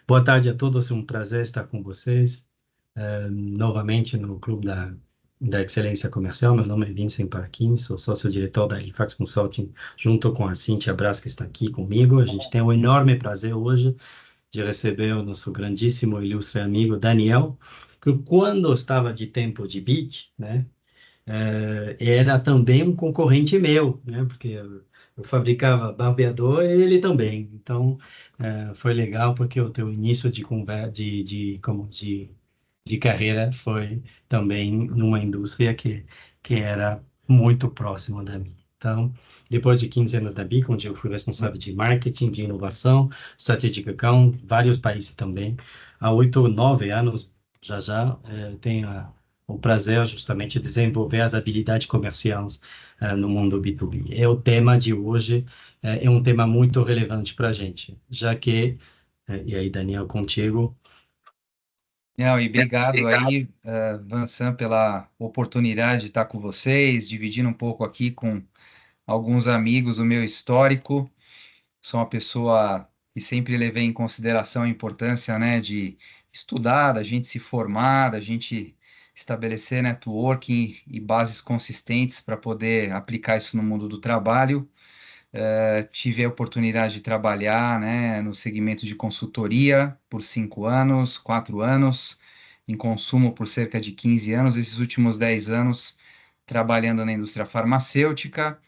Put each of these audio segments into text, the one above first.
Boa tarde a todos, é um prazer estar com vocês novamente no Clube da Excelência Comercial. Meu nome é Vincent Parkin, sou sócio-diretor da Halifax Consulting, junto com a Cíntia Brás, que está aqui comigo. A gente tem o enorme prazer hoje de receber o nosso grandíssimo e ilustre amigo Daniel, que quando estava de tempo de BIT, né, era também um concorrente meu, né? Porque eu fabricava barbeador e ele também. Então, foi legal porque o teu início de carreira foi também numa indústria que era muito próxima da minha. Então, depois de 15 anos da BIC, onde eu fui responsável de marketing, de inovação, strategic account, vários países também, há 8, 9 anos, tenho o prazer justamente de desenvolver as habilidades comerciais no mundo B2B. É o tema de hoje, é um tema muito relevante para a gente, já que, e aí, Daniel, contigo. Não, e obrigado aí, Vansan, pela oportunidade de estar com vocês, dividindo um pouco aqui com alguns amigos o meu histórico. Sou uma pessoa que sempre levei em consideração a importância, né, de estudar, da gente se formar, da gente estabelecer networking e bases consistentes para poder aplicar isso no mundo do trabalho. Tive a oportunidade de trabalhar, né, no segmento de consultoria por 5 anos, 4 anos, em consumo por cerca de 15 anos, esses últimos 10 anos trabalhando na indústria farmacêutica.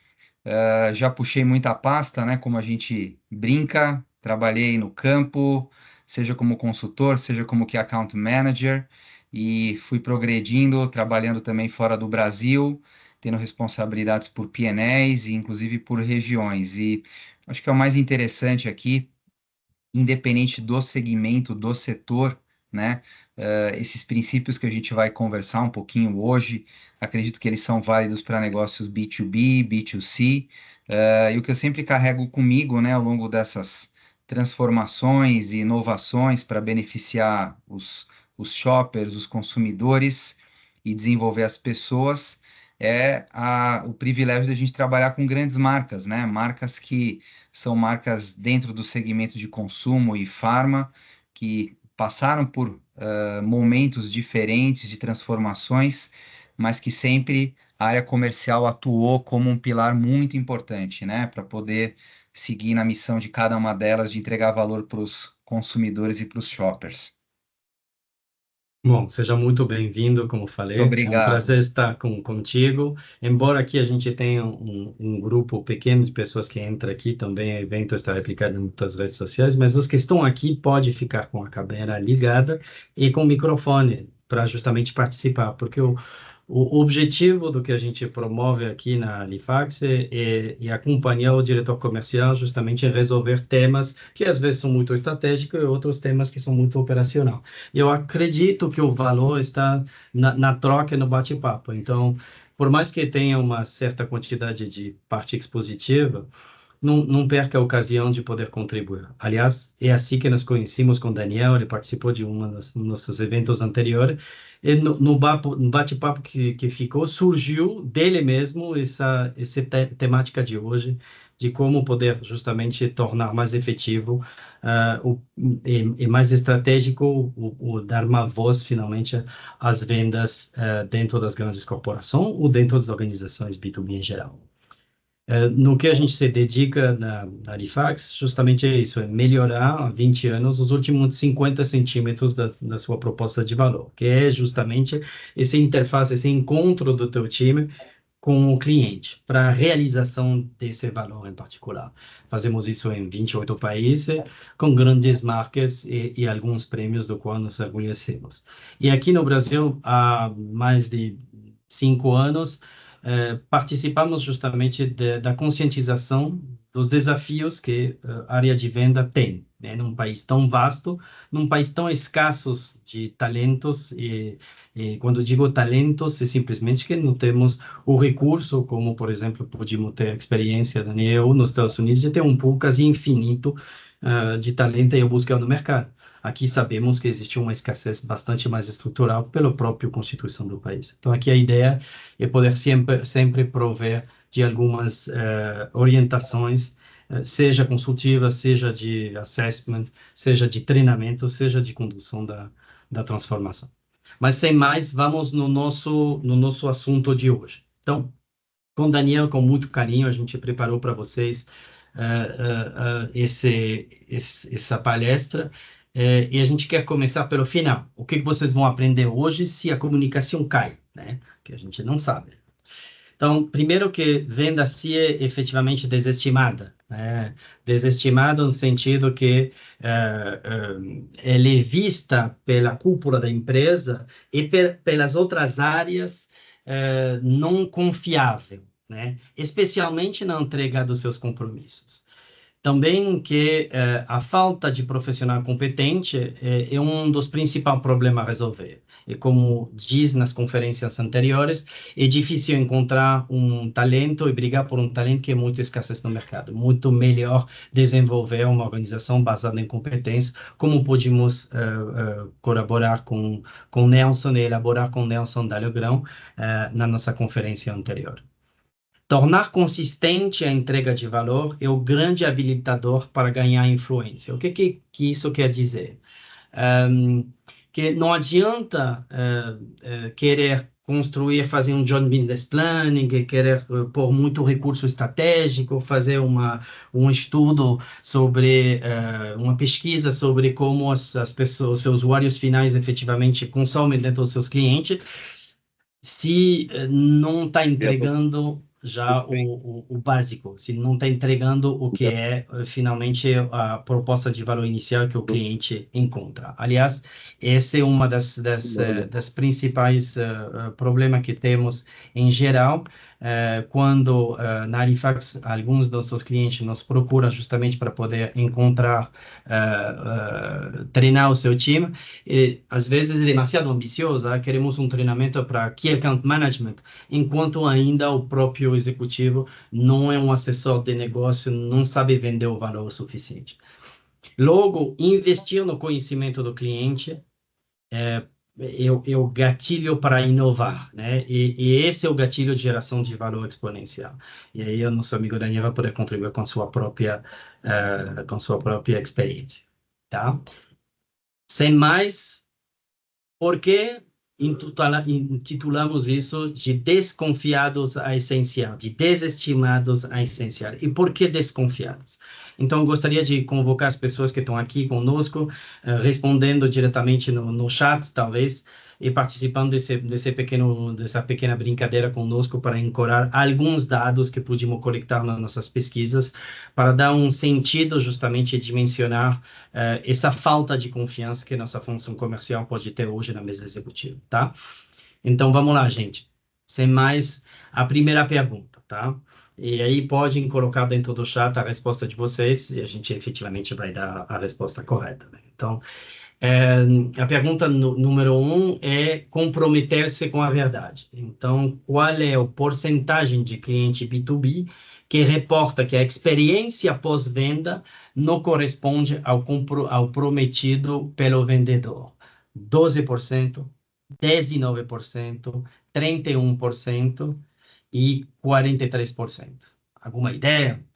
Já puxei muita pasta, né, como a gente brinca, trabalhei no campo, seja como consultor, seja como que account manager, e fui progredindo, trabalhando também fora do Brasil, tendo responsabilidades por PNLs e inclusive por regiões. E acho que é o mais interessante aqui, independente do segmento, do setor, né? Esses princípios que a gente vai conversar um pouquinho hoje, acredito que eles são válidos para negócios B2B, B2C, e o que eu sempre carrego comigo, né, ao longo dessas transformações e inovações para beneficiar os shoppers, os consumidores e desenvolver as pessoas, o privilégio de a gente trabalhar com grandes marcas, né? Marcas que são marcas dentro do segmento de consumo e farma, que passaram por momentos diferentes de transformações, mas que sempre a área comercial atuou como um pilar muito importante, né, para poder seguir na missão de cada uma delas de entregar valor para os consumidores e para os shoppers. Bom, seja muito bem-vindo, como Muito falei. É um prazer obrigado. estar contigo. Embora aqui a gente tenha um grupo pequeno de pessoas que entra aqui, também o evento está replicado em muitas redes sociais, mas os que estão aqui podem ficar com a câmera ligada e com o microfone para justamente participar, porque o objetivo do que a gente promove aqui na Halifax é acompanhar o diretor comercial justamente em resolver temas que às vezes são muito estratégicos e outros temas que são muito operacional. Eu acredito que o valor está na troca e no bate-papo. Então, por mais que tenha uma certa quantidade de parte expositiva, não perca a ocasião de poder contribuir. Aliás, é assim que nos conhecemos com o Daniel, ele participou de um dos nossos eventos anteriores, e no bate-papo que ficou, surgiu dele mesmo essa temática de hoje, de como poder justamente tornar mais efetivo e mais estratégico dar uma voz, finalmente, às vendas dentro das grandes corporações ou dentro das organizações B2B em geral. No que a gente se dedica na Halifax, justamente é isso, é melhorar há 20 anos os últimos 50 centímetros da sua proposta de valor, que é justamente essa interface, esse encontro do teu time com o cliente, para a realização desse valor em particular. Fazemos isso em 28 países, com grandes marcas e alguns prêmios do qual nos reconhecemos. E aqui no Brasil, há mais de 5 anos, participamos justamente da conscientização dos desafios que a área de venda tem, né? Num país tão vasto, num país tão escasso de talentos, e quando digo talentos, é simplesmente que não temos o recurso, como, por exemplo, podemos ter a experiência, Daniel, nos Estados Unidos, de ter um pool quase infinito de talento e busca no mercado. Aqui sabemos que existe uma escassez bastante mais estrutural pela própria constituição do país. Então, aqui a ideia é poder sempre prover de algumas orientações seja consultiva, seja de assessment, seja de treinamento, seja de condução da transformação. Mas sem mais, vamos no nosso assunto de hoje. Então, com Daniel, com muito carinho, a gente preparou para vocês essa palestra, e a gente quer começar pelo final. O que vocês vão aprender hoje se a comunicação cai, né? Que a gente não sabe. Então, primeiro que venda se é efetivamente desestimada, né? Desestimada no sentido que ela é vista pela cúpula da empresa e pelas outras áreas não confiável, né? Especialmente na entrega dos seus compromissos. Também que a falta de profissional competente é um dos principais problemas a resolver. E como diz nas conferências anteriores, é difícil encontrar um talento e brigar por um talento que é muito escasso no mercado. Muito melhor desenvolver uma organização baseada em competência, como podemos colaborar com Nelson e elaborar com Nelson Dalhogrão na nossa conferência anterior. Tornar consistente a entrega de valor é o grande habilitador para ganhar influência. O que isso quer dizer? Que não adianta querer construir, fazer um joint business planning, querer pôr muito recurso estratégico, fazer um estudo sobre, uma pesquisa sobre como as pessoas, os seus usuários finais efetivamente consomem dentro dos seus clientes, se não está entregando já o básico, se não está entregando o que é finalmente a proposta de valor inicial que o cliente encontra. Aliás, essa é uma das principais problemas que temos em geral, quando na Halifax alguns dos nossos clientes nos procuram justamente para poder encontrar, treinar o seu time, e às vezes é demasiado ambicioso, queremos um treinamento para Key Account Management, enquanto ainda o próprio executivo não é um assessor de negócio, não sabe vender o valor o suficiente. Logo, investir no conhecimento do cliente é o gatilho para inovar, né? E esse é o gatilho de geração de valor exponencial. E aí o nosso amigo Daniel vai poder contribuir com sua própria experiência, tá? Sem mais, por que intitulamos isso de desconfiados a essencial, de desestimados a essencial? E por que desconfiados? Então, gostaria de convocar as pessoas que estão aqui conosco, respondendo diretamente no chat, talvez, e participando dessa pequena brincadeira conosco para encorar alguns dados que pudimos coletar nas nossas pesquisas, para dar um sentido justamente de mencionar essa falta de confiança que nossa função comercial pode ter hoje na mesa executiva, tá? Então, vamos lá, gente. Sem mais, a primeira pergunta, tá? E aí podem colocar dentro do chat a resposta de vocês e a gente efetivamente vai dar a resposta correta, né? Então, a pergunta número 1 é comprometer-se com a verdade. Então, qual é o porcentagem de cliente B2B que reporta que a experiência pós-venda não corresponde ao prometido pelo vendedor? 12%, 19%, 31% e 43%. Alguma ideia?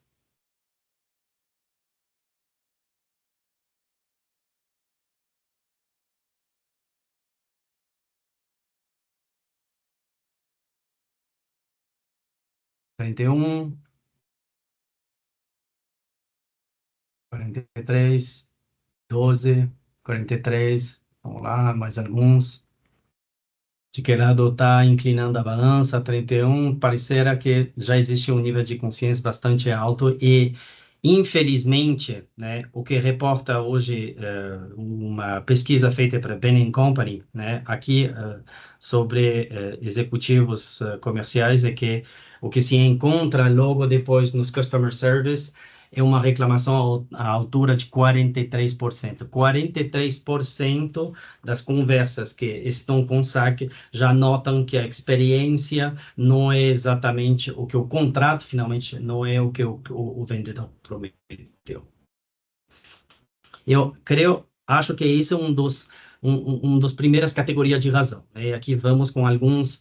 31, 43, 12, 43. Vamos lá, mais alguns. De que lado está inclinando a balança? 31. Parecerá que já existe um nível de consciência bastante alto e, infelizmente, né, o que reporta hoje uma pesquisa feita para Bain & Company, né, aqui sobre executivos comerciais, é que o que se encontra logo depois nos customer service é uma reclamação à altura de 43%. 43% das conversas que estão com saque já notam que a experiência não é exatamente o que o contrato, finalmente, não é o que o vendedor prometeu. Eu acho que isso é um dos primeiras categorias de razão, né? Aqui vamos com alguns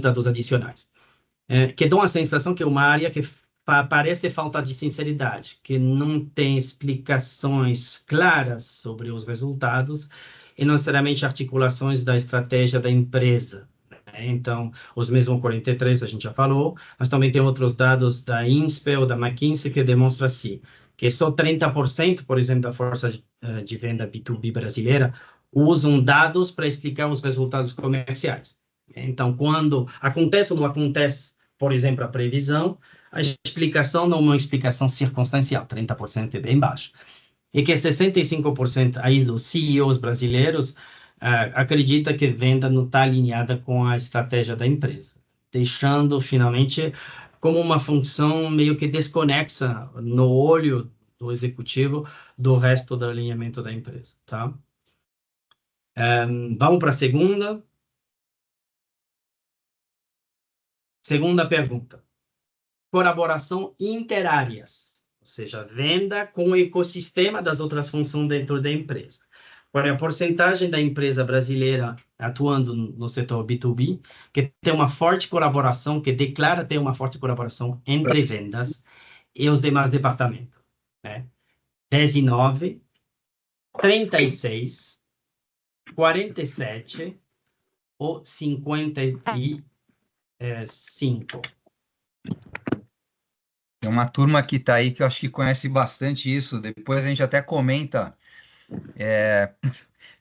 dados adicionais, que dão a sensação que é uma área que parece falta de sinceridade, que não tem explicações claras sobre os resultados e não necessariamente articulações da estratégia da empresa, né? Então, os mesmos 43 a gente já falou, mas também tem outros dados da INSPE ou da McKinsey que demonstram assim, que só 30%, por exemplo, da força de venda B2B brasileira usam dados para explicar os resultados comerciais. Então, quando acontece ou não acontece, por exemplo, a previsão, a explicação não é uma explicação circunstancial, 30% é bem baixo. E que 65% aí dos CEOs brasileiros acredita que venda não está alinhada com a estratégia da empresa, deixando finalmente como uma função meio que desconexa no olho do executivo do resto do alinhamento da empresa, tá? Vamos para a segunda. Segunda pergunta. Colaboração interáreas, ou seja, venda com o ecossistema das outras funções dentro da empresa. Qual é a porcentagem da empresa brasileira atuando no setor B2B que tem uma forte colaboração, que declara ter uma forte colaboração entre vendas e os demais departamentos, né? 19, 36, 47 ou 55? Tem uma turma que está aí que eu acho que conhece bastante isso. Depois a gente até comenta.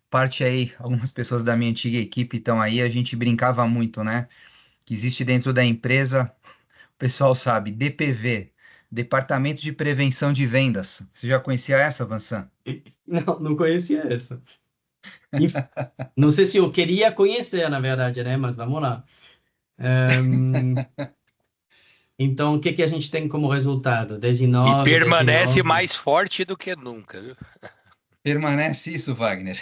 Parte aí, algumas pessoas da minha antiga equipe estão aí. A gente brincava muito, né? Que existe dentro da empresa, o pessoal sabe, DPV, Departamento de Prevenção de Vendas. Você já conhecia essa, Vansan? Não, não conhecia essa. Não sei se eu queria conhecer, na verdade, né? Mas vamos lá. Então, o que que a gente tem como resultado? E 19, permanece 19. mais forte do que nunca, viu? Permanece isso, Wagner?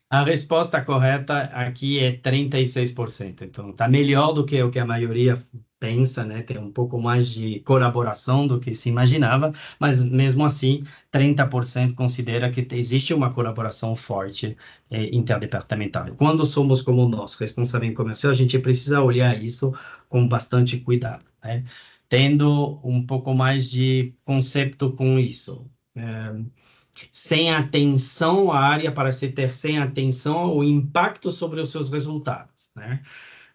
A resposta correta aqui é 36%. Então, está melhor do que o que a maioria pensa, né? Tem um pouco mais de colaboração do que se imaginava, mas mesmo assim, 30% considera que existe uma colaboração forte interdepartamental. Quando somos como nós, responsável em comercial, a gente precisa olhar isso com bastante cuidado, né? Tendo um pouco mais de conceito com isso. Sem atenção à área para se ter sem atenção ao impacto sobre os seus resultados, né?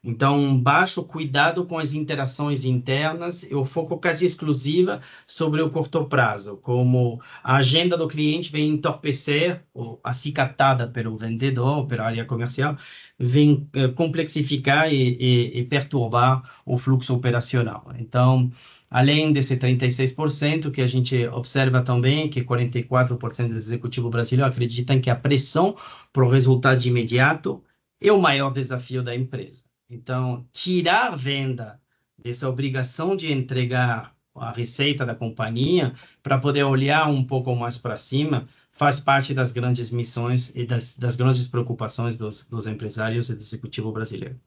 Então, baixo cuidado com as interações internas, eu foco quase exclusiva sobre o curto prazo, como a agenda do cliente vem entorpecer, ou acicatada pelo vendedor, pela área comercial, vem complexificar e perturbar o fluxo operacional. Então, além desse 36%, que a gente observa também que 44% do executivo brasileiro acreditam que a pressão para o resultado imediato é o maior desafio da empresa. Então, tirar a venda dessa obrigação de entregar a receita da companhia para poder olhar um pouco mais para cima faz parte das grandes missões e das grandes preocupações dos empresários e do executivo brasileiro.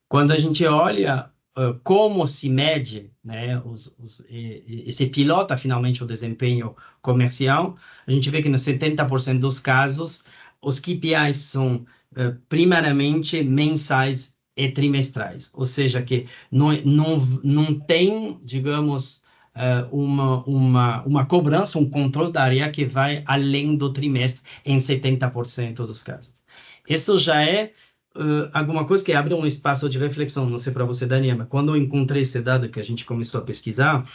Quando a gente olha como se mede, né, e se pilota finalmente o desempenho comercial, a gente vê que nos 70% dos casos, os KPIs são primariamente mensais e trimestrais, ou seja, que não tem, digamos, uma cobrança, um controle da área que vai além do trimestre em 70% dos casos. Isso já é alguma coisa que abre um espaço de reflexão, não sei para você, Daniela, mas quando eu encontrei esse dado que a gente começou a pesquisar,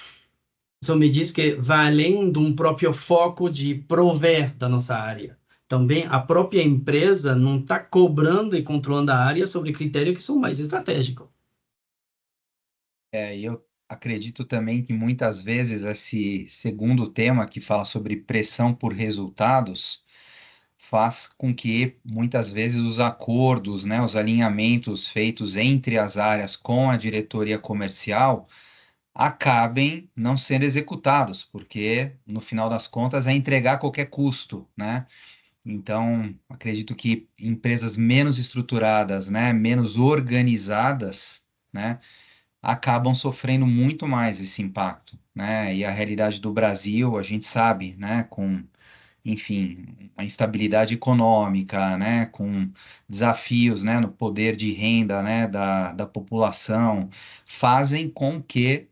isso me diz que vai além de um próprio foco de prover da nossa área. Também a própria empresa não está cobrando e controlando a área sobre critérios que são mais estratégicos. E eu acredito também que muitas vezes esse segundo tema que fala sobre pressão por resultados faz com que muitas vezes os acordos, né, os alinhamentos feitos entre as áreas com a diretoria comercial acabem não sendo executados, porque no final das contas é entregar a qualquer custo, né? Então, acredito que empresas menos estruturadas, né, menos organizadas, né, acabam sofrendo muito mais esse impacto, né? E a realidade do Brasil, a gente sabe, né, com enfim, uma instabilidade econômica, né, com desafios, né, no poder de renda, né, da população, fazem com que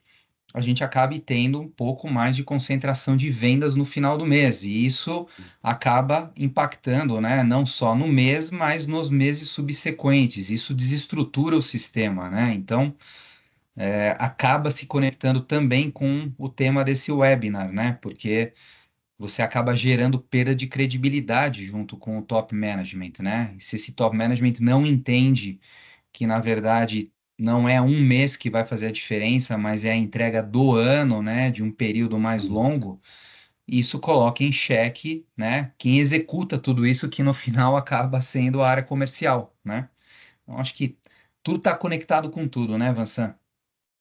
a gente acabe tendo um pouco mais de concentração de vendas no final do mês, e isso acaba impactando, né, não só no mês, mas nos meses subsequentes. Isso desestrutura o sistema, né? Então, acaba se conectando também com o tema desse webinar, né? Porque você acaba gerando perda de credibilidade junto com o top management, né? E se esse top management não entende que, na verdade, não é um mês que vai fazer a diferença, mas é a entrega do ano, né? De um período mais longo, isso coloca em xeque, né? Quem executa tudo isso, que no final acaba sendo a área comercial, né? Então, acho que tudo está conectado com tudo, né, Vansan?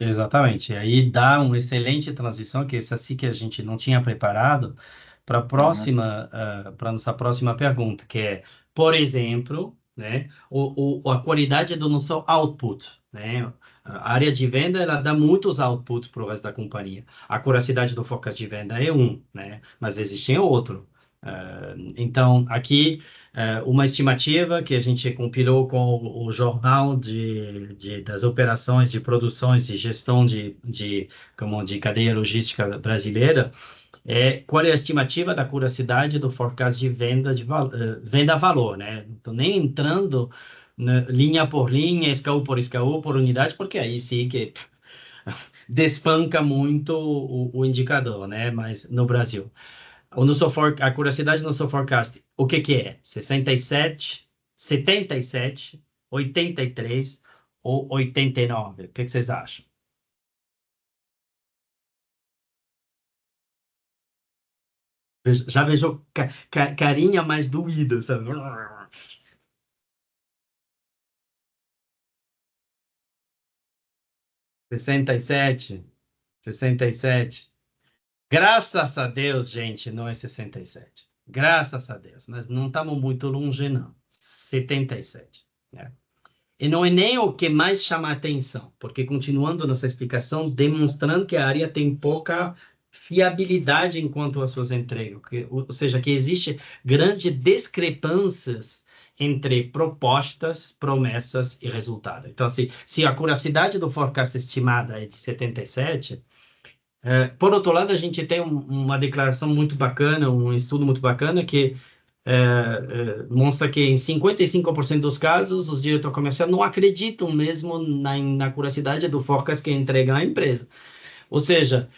Exatamente. E aí dá uma excelente transição, que esse assim que a gente não tinha preparado, para a Aham. próxima, para nossa próxima pergunta, que é, por exemplo, né, a qualidade do nosso output, né? A área de venda, ela dá muitos outputs para o resto da companhia. A curiosidade do forecast de venda é um, né? Mas existem outro. Então, aqui uma estimativa que a gente compilou com o Jornal das Operações de Produções de Gestão como de Cadeia Logística Brasileira, qual é a estimativa da curiosidade do forecast de venda venda-valor, né? Não estou nem entrando linha por linha, SKU por SKU, por unidade, porque aí sim que despanca muito o indicador, né? Mas no Brasil. A curiosidade no seu forecast, o que que é? 67, 77, 83 ou 89? O que que vocês acham? Já vejo carinha mais doída, sabe? 67, 67. Graças a Deus, gente, não é 67. Graças a Deus, mas não estamos muito longe, não. 77, né? E não é nem o que mais chama a atenção, porque continuando nossa explicação, demonstrando que a área tem pouca fiabilidade enquanto às suas entregas, ou seja, que existe grandes discrepâncias entre propostas, promessas e resultado. Então, assim, se a curiosidade do forecast estimada é de 77, por outro lado, a gente tem uma declaração muito bacana, um estudo muito bacana que mostra que em 55% dos casos, os diretores comerciais não acreditam mesmo na curiosidade do forecast que entrega a empresa. Ou seja,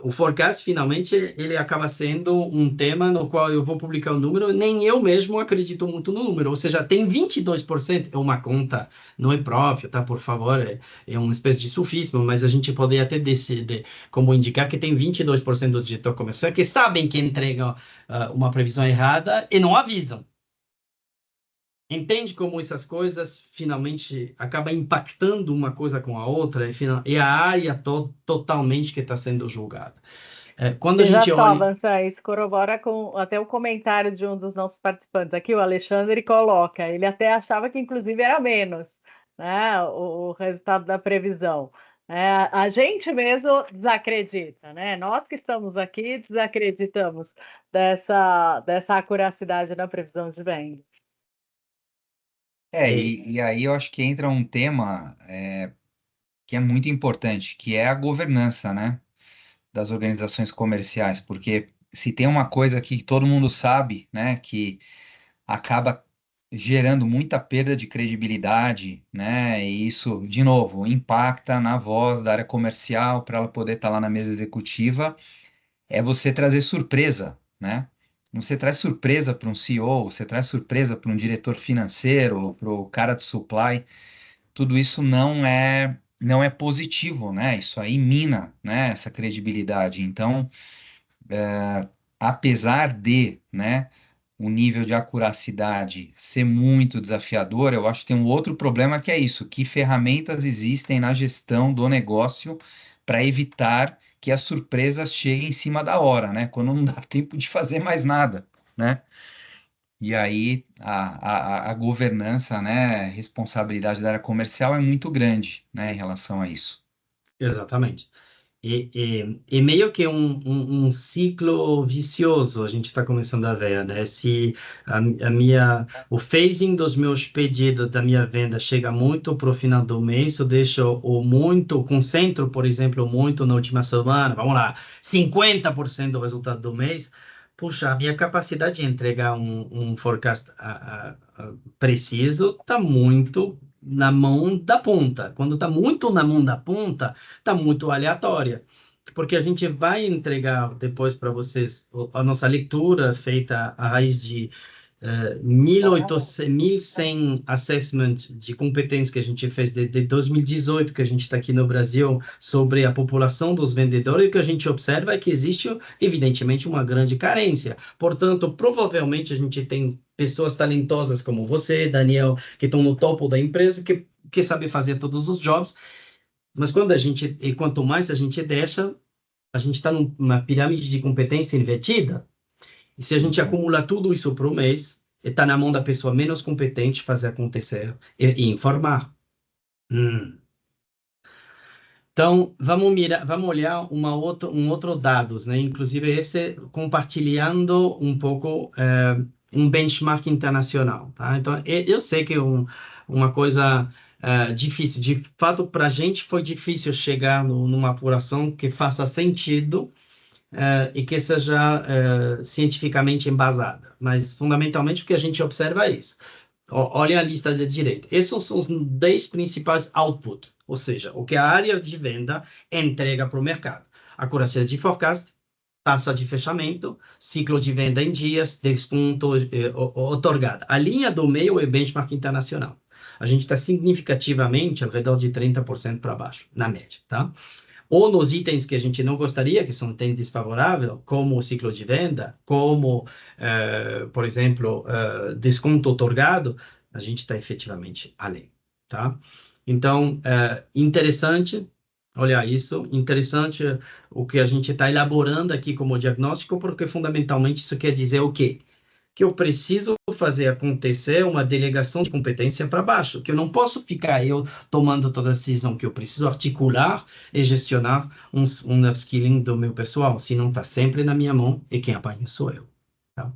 o forecast, finalmente, ele acaba sendo um tema no qual eu vou publicar o número, nem eu mesmo acredito muito no número. Ou seja, tem 22%, é uma conta, não é própria, tá? Por favor, é uma espécie de sufismo, mas a gente poderia até decidir, como indicar que tem 22% dos diretores comerciais que sabem que entregam uma previsão errada e não avisam. Entende como essas coisas finalmente acabam impactando uma coisa com a outra e a área totalmente que está sendo julgada. Quando a Veja gente só, olha. Vanessa, isso corrobora com até o comentário de um dos nossos participantes aqui, o Alexandre coloca, ele até achava que inclusive era menos, né, o resultado da previsão. A gente mesmo desacredita, né? Nós que estamos aqui desacreditamos dessa acuracidade na previsão de venda. E aí eu acho que entra um tema que é muito importante, que é a governança, né, das organizações comerciais, porque se tem uma coisa que todo mundo sabe, né, que acaba gerando muita perda de credibilidade, né, e isso, de novo, impacta na voz da área comercial para ela poder estar lá na mesa executiva, é você trazer surpresa, né? Você traz surpresa para um CEO, você traz surpresa para um diretor financeiro, para o cara de supply, tudo isso não é positivo, né? Isso aí mina, né, essa credibilidade. Então, apesar de, né, o nível de acuracidade ser muito desafiador, eu acho que tem um outro problema que é isso, que ferramentas existem na gestão do negócio para evitar que as surpresas cheguem em cima da hora, né? Quando não dá tempo de fazer mais nada, né? E aí a governança, né, responsabilidade da área comercial é muito grande, né, em relação a isso. Exatamente. E meio que um ciclo vicioso a gente está começando a ver, né? Se o phasing dos meus pedidos da minha venda chega muito para o final do mês, eu deixo concentro, por exemplo, muito na última semana, vamos lá, 50% do resultado do mês. Puxa, a minha capacidade de entregar um forecast preciso está muito na mão da ponta. Quando está muito na mão da ponta, está muito aleatória. Porque a gente vai entregar depois para vocês a nossa leitura feita a raiz de 1.100 assessment de competência que a gente fez desde 2018, que a gente está aqui no Brasil, sobre a população dos vendedores, e o que a gente observa é que existe, evidentemente, uma grande carência. Portanto, provavelmente a gente tem pessoas talentosas como você, Daniel, que estão no topo da empresa, que sabem fazer todos os jobs, mas quanto mais a gente deixa, a gente está numa pirâmide de competência invertida. E se a gente acumula tudo isso por um mês, está na mão da pessoa menos competente fazer acontecer e informar. Então, vamos olhar um outro dados, né? Inclusive esse compartilhando um pouco um benchmark internacional, tá? Então, eu sei que é uma coisa difícil. De fato, para a gente foi difícil chegar numa apuração que faça sentido e que seja cientificamente embasada. Mas, fundamentalmente, o que a gente observa é isso. Olha a lista de direita. Esses são os 10 principais outputs, ou seja, o que a área de venda entrega para o mercado. Accuracy de forecast, taxa de fechamento, ciclo de venda em dias, desconto otorgado. A linha do meio é benchmark internacional. A gente está significativamente ao redor de 30% para baixo, na média, tá? Ou nos itens que a gente não gostaria, que são itens desfavoráveis, como o ciclo de venda, como, por exemplo, desconto otorgado, a gente está efetivamente além, tá? Então, interessante olhar isso, interessante o que a gente está elaborando aqui como diagnóstico, porque fundamentalmente isso quer dizer o quê? Que eu preciso fazer acontecer uma delegação de competência para baixo, que eu não posso ficar eu tomando toda a decisão, que eu preciso articular e gestionar um upskilling do meu pessoal, senão está sempre na minha mão e quem apanha sou eu. Tá?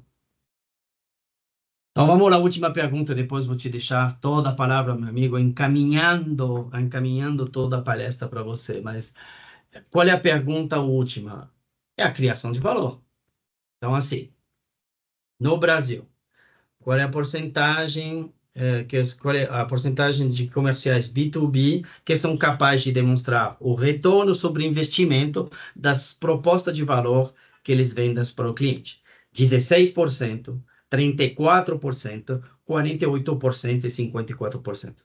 Então vamos lá, última pergunta, depois vou te deixar toda a palavra, meu amigo, encaminhando toda a palestra para você, mas qual é a pergunta última? É a criação de valor. Então assim, no Brasil, qual é a porcentagem, qual é a porcentagem de comerciais B2B que são capazes de demonstrar o retorno sobre investimento das propostas de valor que eles vendem para o cliente? 16%, 34%, 48% e 54%.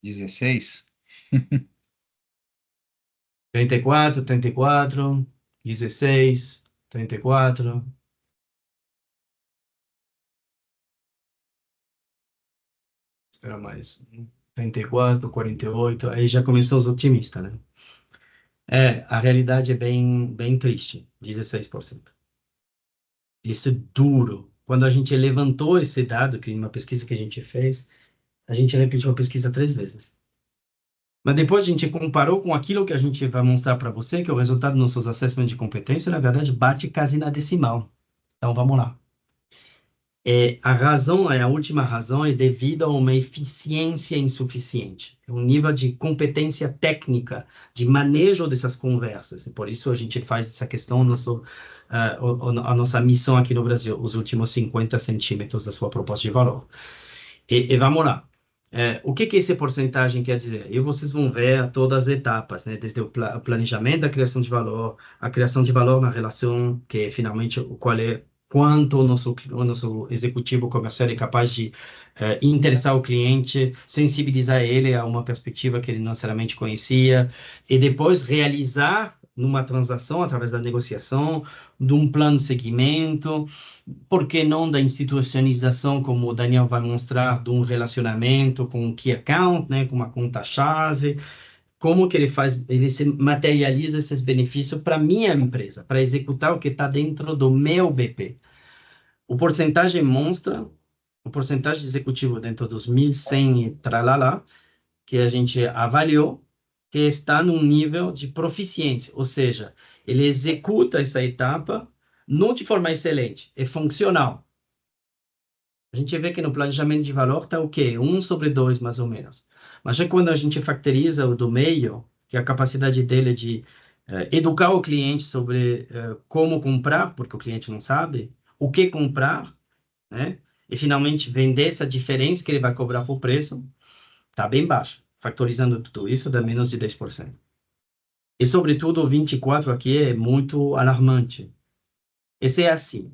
(16) 34, 16, 34. Espera mais. 34, 48. Aí já começou os otimistas, né? A realidade é bem triste. 16%. Isso é duro. Quando a gente levantou esse dado, que uma pesquisa que a gente fez, a gente repetiu a pesquisa 3 vezes. Mas depois a gente comparou com aquilo que a gente vai mostrar para você, que é o resultado dos nossos assessments de competência, na verdade, bate quase na decimal. Então, vamos lá. A última razão é devido a uma eficiência insuficiente, um nível de competência técnica, de manejo dessas conversas. E por isso a gente faz essa questão, a nossa missão aqui no Brasil, os últimos 50 centímetros da sua proposta de valor. E vamos lá. O que essa porcentagem quer dizer? E vocês vão ver todas as etapas, né? Desde o planejamento da criação de valor, a criação de valor na relação, que é finalmente quanto o nosso executivo comercial é capaz de interessar o cliente, sensibilizar ele a uma perspectiva que ele não necessariamente conhecia, e depois realizar numa transação, através da negociação, de um plano de seguimento, por que não da institucionalização, como o Daniel vai mostrar, de um relacionamento com um key account, né, com uma conta-chave, como que ele se materializa esses benefícios para minha empresa, para executar o que está dentro do meu BP. O porcentagem mostra o porcentagem de executivo dentro dos 1.100 e tralalá, que a gente avaliou, que está num nível de proficiência, ou seja, ele executa essa etapa não de forma excelente, é funcional. A gente vê que no planejamento de valor está o quê? 1/2, mais ou menos. Mas é quando a gente factoriza o do meio, que é a capacidade dele de educar o cliente sobre como comprar, porque o cliente não sabe, o que comprar, né? E finalmente vender essa diferença que ele vai cobrar por preço, está bem baixo. Factorizando tudo isso, dá menos de 10%. E, sobretudo, o 24 aqui é muito alarmante. Esse é assim.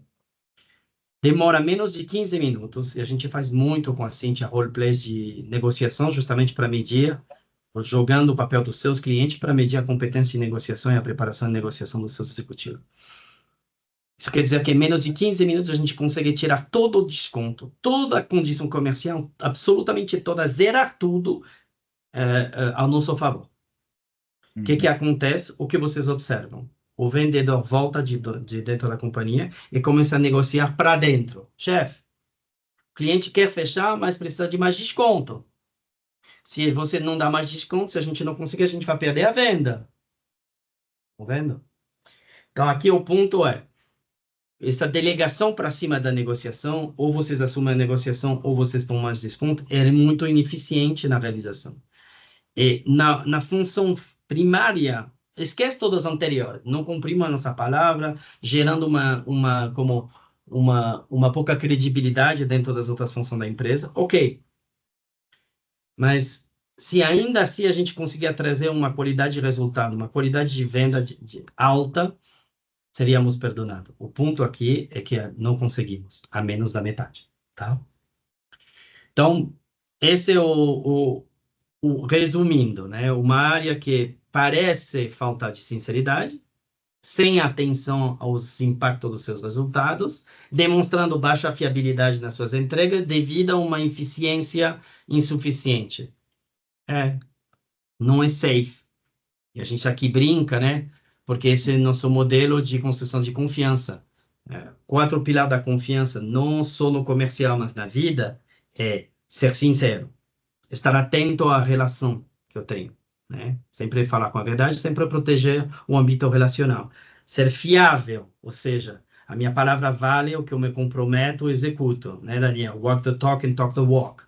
Demora menos de 15 minutos, e a gente faz muito com a Cynthia roleplays de negociação, justamente para medir, jogando o papel dos seus clientes para medir a competência de negociação e a preparação de negociação dos seus executivos. Isso quer dizer que em menos de 15 minutos a gente consegue tirar todo o desconto, toda a condição comercial, absolutamente toda, zerar tudo ao nosso favor. O que acontece? O que vocês observam? O vendedor volta de dentro da companhia e começa a negociar para dentro. Chefe, o cliente quer fechar, mas precisa de mais desconto. Se você não dá mais desconto, se a gente não conseguir, a gente vai perder a venda. Tá vendo? Então, aqui o ponto é, essa delegação para cima da negociação, ou vocês assumem a negociação, ou vocês dão mais desconto, é muito ineficiente na realização. E na função primária, esquece todas as anteriores. Não cumprimos a nossa palavra, gerando uma pouca credibilidade dentro das outras funções da empresa. Ok. Mas se ainda assim a gente conseguir trazer uma qualidade de resultado, uma qualidade de venda alta, seríamos perdonados. O ponto aqui é que não conseguimos, a menos da metade, tá? Então, esse é resumindo, né? Uma área que parece falta de sinceridade, sem atenção aos impactos dos seus resultados, demonstrando baixa fiabilidade nas suas entregas devido a uma eficiência insuficiente. Não é safe. E a gente aqui brinca, né? Porque esse é nosso modelo de construção de confiança. 4 pilares da confiança, não só no comercial, mas na vida, é ser sincero, estar atento à relação que eu tenho, né? Sempre falar com a verdade, sempre proteger o âmbito relacional. Ser fiável, ou seja, a minha palavra vale, o que eu me comprometo, executo, né, Daniel? Walk the talk and talk the walk.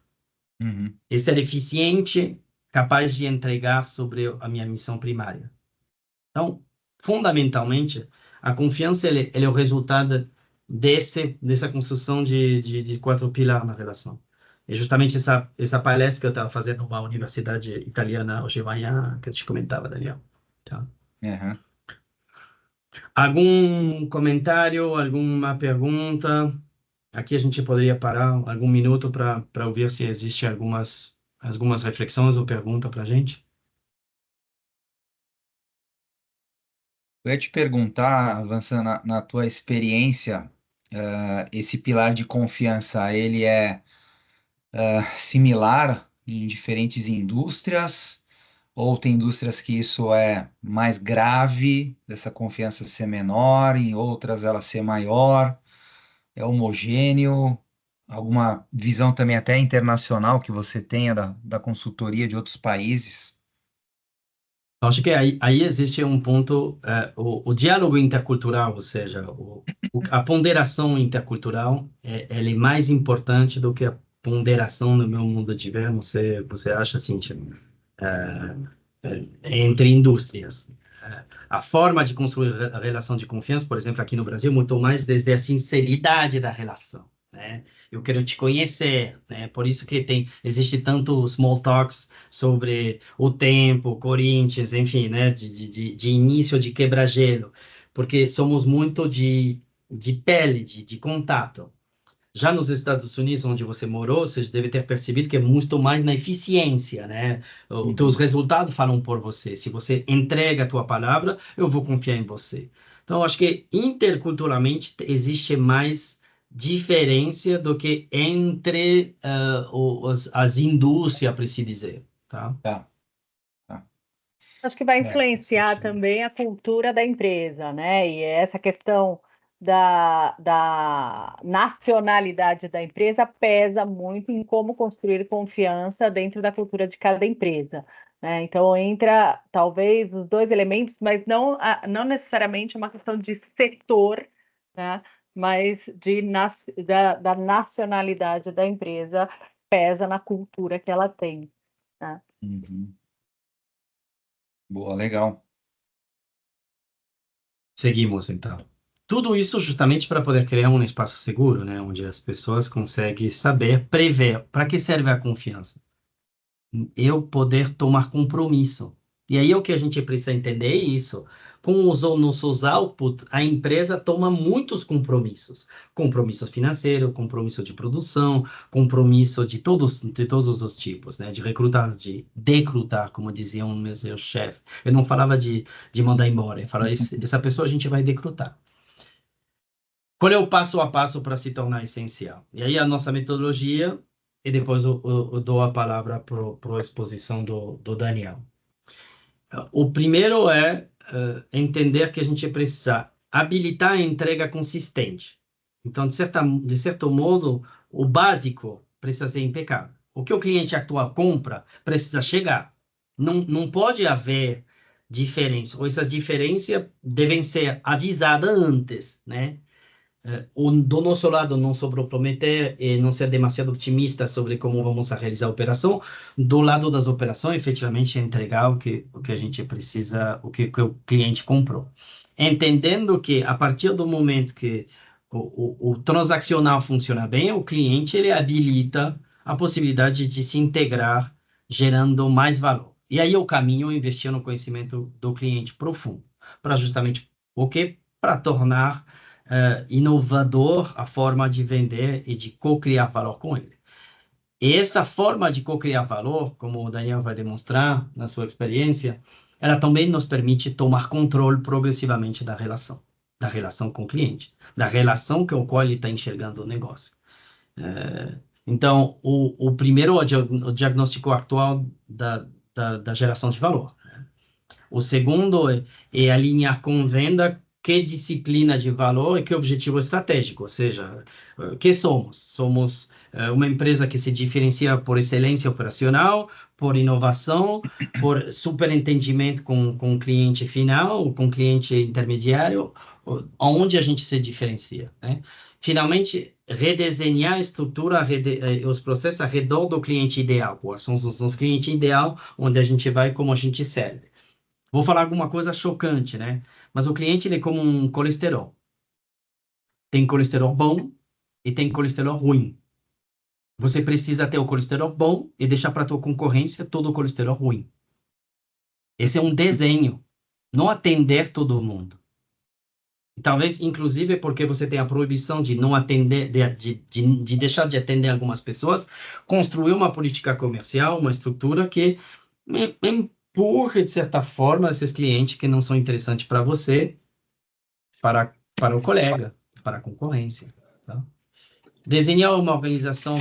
E ser eficiente, capaz de entregar sobre a minha missão primária. Então, fundamentalmente, a confiança é o resultado dessa construção de 4 pilares na relação. É justamente essa palestra que eu estava fazendo numa universidade italiana hoje de manhã, que eu te comentava, Daniel. Tá? Algum comentário, alguma pergunta? Aqui a gente poderia parar algum minuto para ouvir se existem algumas reflexões ou perguntas para a gente. Eu ia te perguntar, avançando na tua experiência, esse pilar de confiança, ele é similar em diferentes indústrias? Ou tem indústrias que isso é mais grave, dessa confiança ser menor, em outras ela ser maior? É homogêneo? Alguma visão também até internacional que você tenha da consultoria de outros países? Acho que aí existe um ponto, o diálogo intercultural, ou seja, a ponderação intercultural, ela é mais importante do que a ponderação no meu mundo de ver, você acha assim, tipo, entre indústrias. A forma de construir a relação de confiança, por exemplo, aqui no Brasil, muito mais desde a sinceridade da relação, né? Eu quero te conhecer, né? Por isso que existe tanto small talks sobre o tempo, Corinthians, enfim, né? De início de quebra-gelo, porque somos muito de pele, de contato. Já nos Estados Unidos, onde você morou, você deve ter percebido que é muito mais na eficiência, né? Os teus resultados falam por você. Se você entrega a tua palavra, eu vou confiar em você. Então, acho que interculturalmente existe mais diferença do que entre as indústrias, para se dizer, tá? Tá. Acho que vai influenciar também a cultura da empresa, né? E essa questão da nacionalidade da empresa pesa muito em como construir confiança dentro da cultura de cada empresa, né? Então, entra talvez os dois elementos, mas não necessariamente uma questão de setor, né? Mas da nacionalidade da empresa pesa na cultura que ela tem, né? Uhum. Boa, legal. Seguimos, então. Tudo isso justamente para poder criar um espaço seguro, né? Onde as pessoas conseguem saber, prever. Para que serve a confiança? Eu poder tomar compromisso. E aí é o que a gente precisa entender é isso. Com os nossos outputs, a empresa toma muitos compromissos. Compromisso financeiro, compromisso de produção, compromisso de todos os tipos, né? De recrutar, de decrutar, como diziam meus chefes. Eu não falava de mandar embora, eu falava, essa pessoa a gente vai decrutar. Qual é o passo a passo para se tornar essencial? E aí a nossa metodologia, e depois eu dou a palavra para a exposição do Daniel. O primeiro é entender que a gente precisa habilitar a entrega consistente. Então, de certo modo, o básico precisa ser impecável. O que o cliente atual compra precisa chegar. Não pode haver diferença, ou essas diferenças devem ser avisadas antes, né? Do nosso lado, não sobreprometer e não ser demasiado otimista sobre como vamos realizar a operação. Do lado das operações, efetivamente, entregar o que a gente precisa, o que o cliente comprou. Entendendo que, a partir do momento que o transacional funciona bem, o cliente ele habilita a possibilidade de se integrar, gerando mais valor. E aí o caminho é investir no conhecimento do cliente profundo, para justamente o quê? Para tornar inovador a forma de vender e de co-criar valor com ele. E essa forma de co-criar valor, como o Daniel vai demonstrar na sua experiência, ela também nos permite tomar controle progressivamente da relação com o cliente, da relação com a qual ele está enxergando o negócio. Então, o primeiro é o diagnóstico atual da geração de valor. O segundo é alinhar com venda que disciplina de valor e que objetivo estratégico, ou seja, o que somos? Somos uma empresa que se diferencia por excelência operacional, por inovação, por superentendimento com o cliente final, com o cliente intermediário, onde a gente se diferencia, né? Finalmente, redesenhar a estrutura, os processos ao redor do cliente ideal. São os clientes ideal onde a gente vai, como a gente serve. Vou falar alguma coisa chocante, né? Mas o cliente ele é como um colesterol. Tem colesterol bom e tem colesterol ruim. Você precisa ter o colesterol bom e deixar para a tua concorrência todo o colesterol ruim. Esse é um desenho, não atender todo mundo. E talvez, inclusive, porque você tem a proibição de não atender, de deixar de atender algumas pessoas, construir uma política comercial, uma estrutura que empurre, de certa forma, esses clientes que não são interessantes para você, para o colega, para a concorrência. Tá? Desenhar uma organização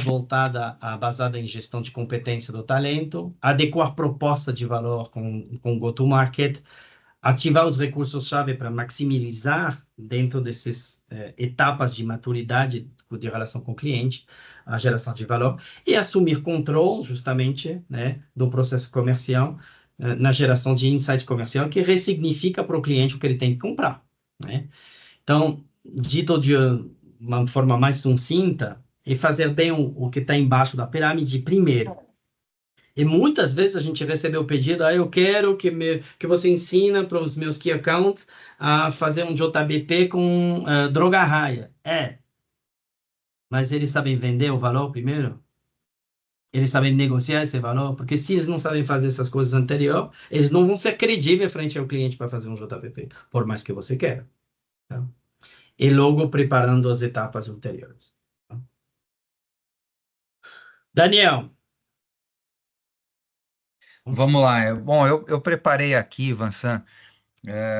baseada em gestão de competência do talento, adequar proposta de valor com go-to-market, ativar os recursos-chave para maximizar dentro dessas etapas de maturidade de relação com o cliente, a geração de valor, e assumir controle, justamente, né, do processo comercial, na geração de insight comercial, que ressignifica para o cliente o que ele tem que comprar, né? Então, dito de uma forma mais sucinta, é fazer bem o que está embaixo da pirâmide primeiro. E muitas vezes a gente recebeu o pedido, eu quero que você ensina para os meus key accounts a fazer um JBP com droga raia. Mas eles sabem vender o valor primeiro? Eles sabem negociar esse valor? Porque se eles não sabem fazer essas coisas anteriores, eles não vão ser credíveis frente ao cliente para fazer um JBP, por mais que você queira. Tá? E logo preparando as etapas anteriores. Tá? Daniel. Vamos lá. Bom, eu preparei aqui, Vansan,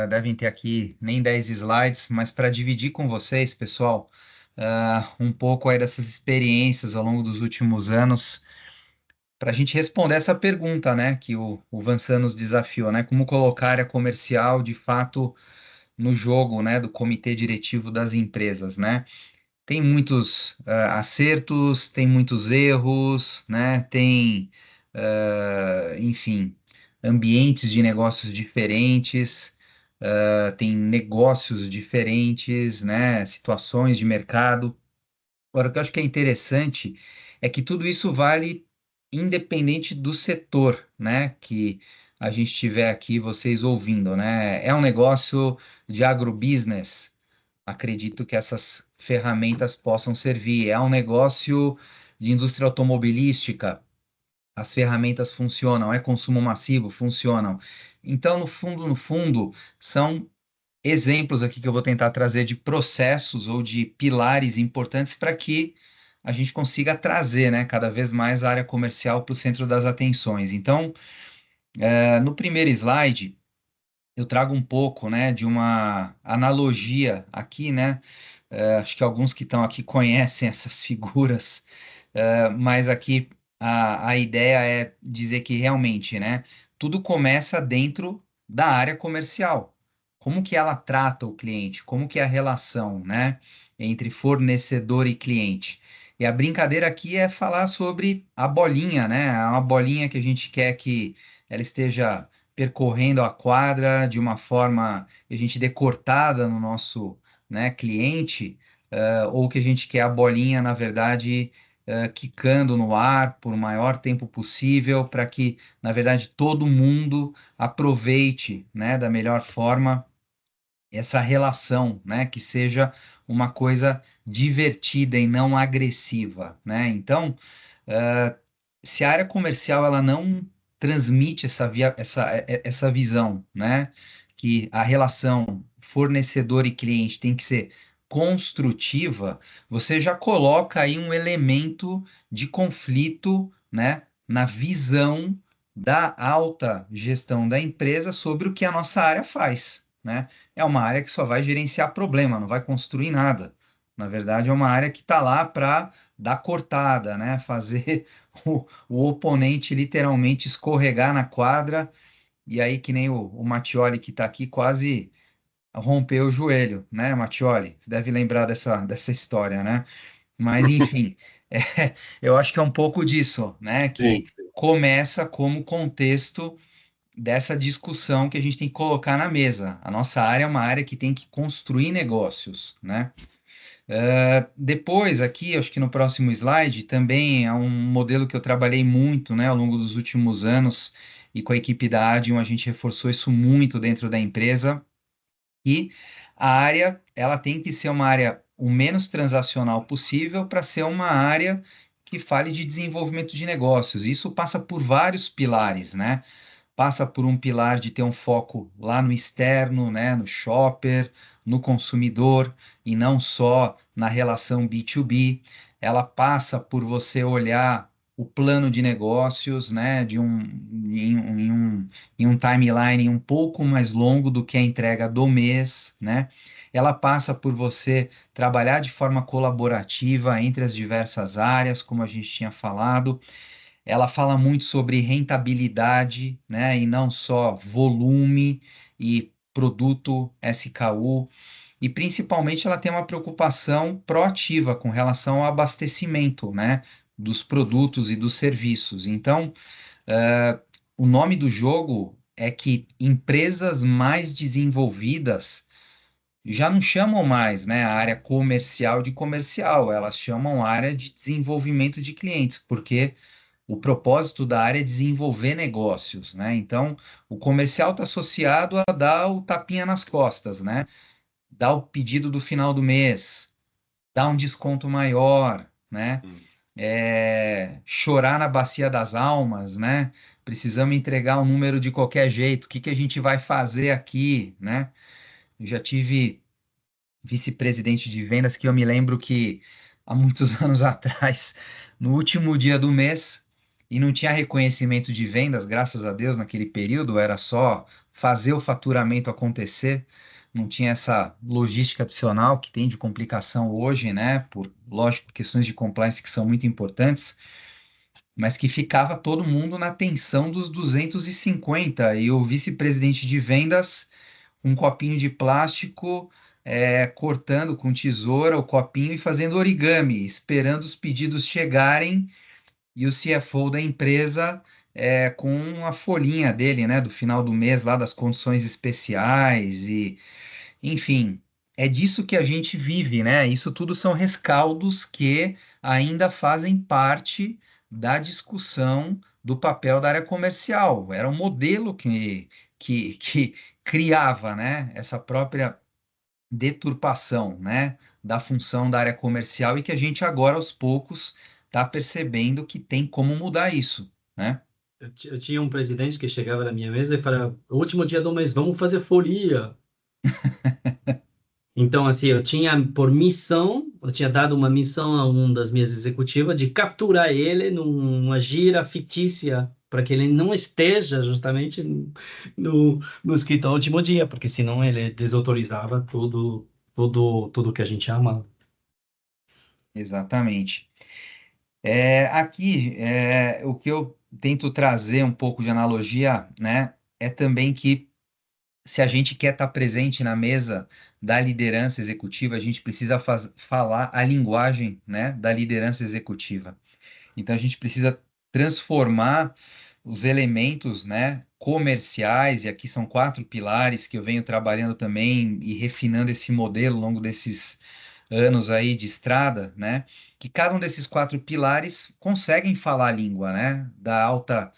devem ter aqui nem 10 slides, mas para dividir com vocês, pessoal, um pouco aí dessas experiências ao longo dos últimos anos, para a gente responder essa pergunta, né, que o Vansan nos desafiou, né, como colocar a área comercial, de fato, no jogo, né, do comitê diretivo das empresas, né? Tem muitos acertos, tem muitos erros, né? Tem, enfim, ambientes de negócios diferentes, tem negócios diferentes, né? Situações de mercado. Agora, o que eu acho que é interessante é que tudo isso vale independente do setor, né? Que a gente tiver aqui, vocês ouvindo, né? É um negócio de agrobusiness. Acredito que essas ferramentas possam servir. É um negócio de indústria automobilística, as ferramentas funcionam. É consumo massivo, funcionam. Então, no fundo, são exemplos aqui que eu vou tentar trazer de processos ou de pilares importantes para que a gente consiga trazer, né, cada vez mais a área comercial para o centro das atenções. Então, no primeiro slide, eu trago um pouco, né, de uma analogia aqui, né? Acho que alguns que estão aqui conhecem essas figuras, mas aqui a ideia é dizer que realmente, né, tudo começa dentro da área comercial. Como que ela trata o cliente? Como que é a relação, né, entre fornecedor e cliente? E a brincadeira aqui é falar sobre a bolinha, né? Uma bolinha que a gente quer que ela esteja percorrendo a quadra de uma forma que a gente dê cortada no nosso, né, cliente, ou que a gente quer a bolinha, na verdade, quicando no ar por o maior tempo possível, para que, na verdade, todo mundo aproveite, né, da melhor forma essa relação, né, que seja uma coisa divertida e não agressiva, né? Então, uh, se a área comercial ela não transmite essa visão, né, que a relação fornecedor e cliente tem que ser construtiva, você já coloca aí um elemento de conflito, né, na visão da alta gestão da empresa sobre o que a nossa área faz, né? É uma área que só vai gerenciar problema, não vai construir nada. Na verdade, é uma área que está lá para dar cortada, né? Fazer o oponente literalmente escorregar na quadra, e aí, que nem o Mattioli que está aqui, quase rompeu o joelho, né, Mattioli? Você deve lembrar dessa história, né? Mas, enfim, eu acho que é um pouco disso, né? Sim. Que começa como contexto dessa discussão que a gente tem que colocar na mesa. A nossa área é uma área que tem que construir negócios, né? Depois, aqui, acho que no próximo slide, também é um modelo que eu trabalhei muito, né, ao longo dos últimos anos, e com a equipe da Adium a gente reforçou isso muito dentro da empresa, e a área, ela tem que ser uma área o menos transacional possível para ser uma área que fale de desenvolvimento de negócios. Isso passa por vários pilares, né? Passa por um pilar de ter um foco lá no externo, né, no shopper, no consumidor, e não só na relação B2B. Ela passa por você olhar o plano de negócios, né, em um timeline um pouco mais longo do que a entrega do mês, né? Ela passa por você trabalhar de forma colaborativa entre as diversas áreas, como a gente tinha falado. Ela fala muito sobre rentabilidade, né, e não só volume e produto SKU, e principalmente ela tem uma preocupação proativa com relação ao abastecimento, né, dos produtos e dos serviços. Então, o nome do jogo é que empresas mais desenvolvidas já não chamam mais, né, a área comercial de comercial, elas chamam a área de desenvolvimento de clientes, porque o propósito da área é desenvolver negócios, né? Então, o comercial está associado a dar o tapinha nas costas, né? Dar o pedido do final do mês, dar um desconto maior, né? Chorar na bacia das almas, né? Precisamos entregar um número de qualquer jeito. O que que a gente vai fazer aqui, né? Eu já tive vice-presidente de vendas que eu me lembro que há muitos anos atrás, no último dia do mês, e não tinha reconhecimento de vendas, graças a Deus, naquele período, era só fazer o faturamento acontecer, não tinha essa logística adicional que tem de complicação hoje, né? Por, lógico, questões de compliance que são muito importantes, mas que ficava todo mundo na tensão dos 250, e o vice-presidente de vendas um copinho de plástico, cortando com tesoura o copinho e fazendo origami, esperando os pedidos chegarem e o CFO da empresa com a folhinha dele, né, do final do mês, lá das condições especiais e, enfim, é disso que a gente vive, né? Isso tudo são rescaldos que ainda fazem parte da discussão do papel da área comercial. Era um modelo que criava, né, essa própria deturpação, né, da função da área comercial e que a gente agora, aos poucos, está percebendo que tem como mudar isso, né? Eu tinha um presidente que chegava na minha mesa e falava: o último dia do mês, vamos fazer folia. Então, assim, eu tinha dado uma missão a um das minhas executivas de capturar ele numa gira fictícia, para que ele não esteja justamente no escritório no último dia, porque senão ele desautorizava tudo que a gente ama. Exatamente. Aqui, o que eu tento trazer um pouco de analogia, né, é também que se a gente quer estar presente na mesa da liderança executiva, a gente precisa falar a linguagem, né, da liderança executiva. Então, a gente precisa transformar os elementos, né, comerciais, e aqui são 4 pilares que eu venho trabalhando também e refinando esse modelo ao longo desses anos aí de estrada, né? Que cada um desses 4 pilares conseguem falar a língua, né? Da alta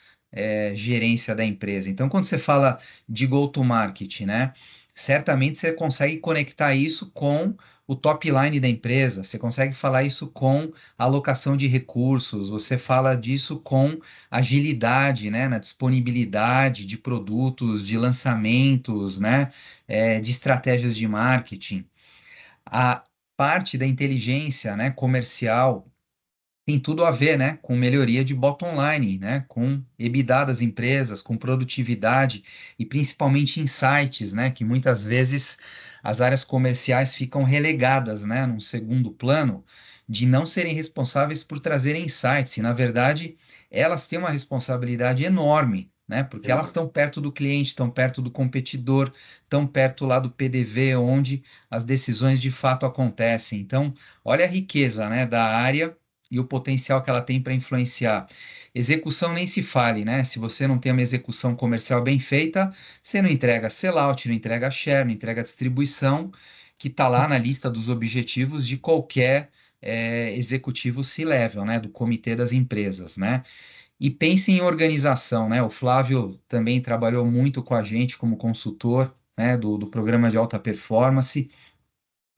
gerência da empresa. Então, quando você fala de go-to-market, né? Certamente você consegue conectar isso com o top line da empresa, você consegue falar isso com alocação de recursos, você fala disso com agilidade, né? Na disponibilidade de produtos, de lançamentos, né? De estratégias de marketing. A parte da inteligência, né, comercial tem tudo a ver, né, com melhoria de bottom line, né, com EBITDA das empresas, com produtividade e principalmente insights, né, que muitas vezes as áreas comerciais ficam relegadas, né, num segundo plano, de não serem responsáveis por trazerem insights. E, na verdade, elas têm uma responsabilidade enorme, né, porque elas estão perto do cliente, estão perto do competidor, estão perto lá do PDV, onde as decisões de fato acontecem. Então, olha a riqueza, né, da área e o potencial que ela tem para influenciar. Execução nem se fale, né? Se você não tem uma execução comercial bem feita, você não entrega sellout, não entrega share, não entrega distribuição, que está lá na lista dos objetivos de qualquer executivo C-level, né? Do comitê das empresas, né? E pense em organização, né? O Flávio também trabalhou muito com a gente como consultor, né? Do programa de alta performance.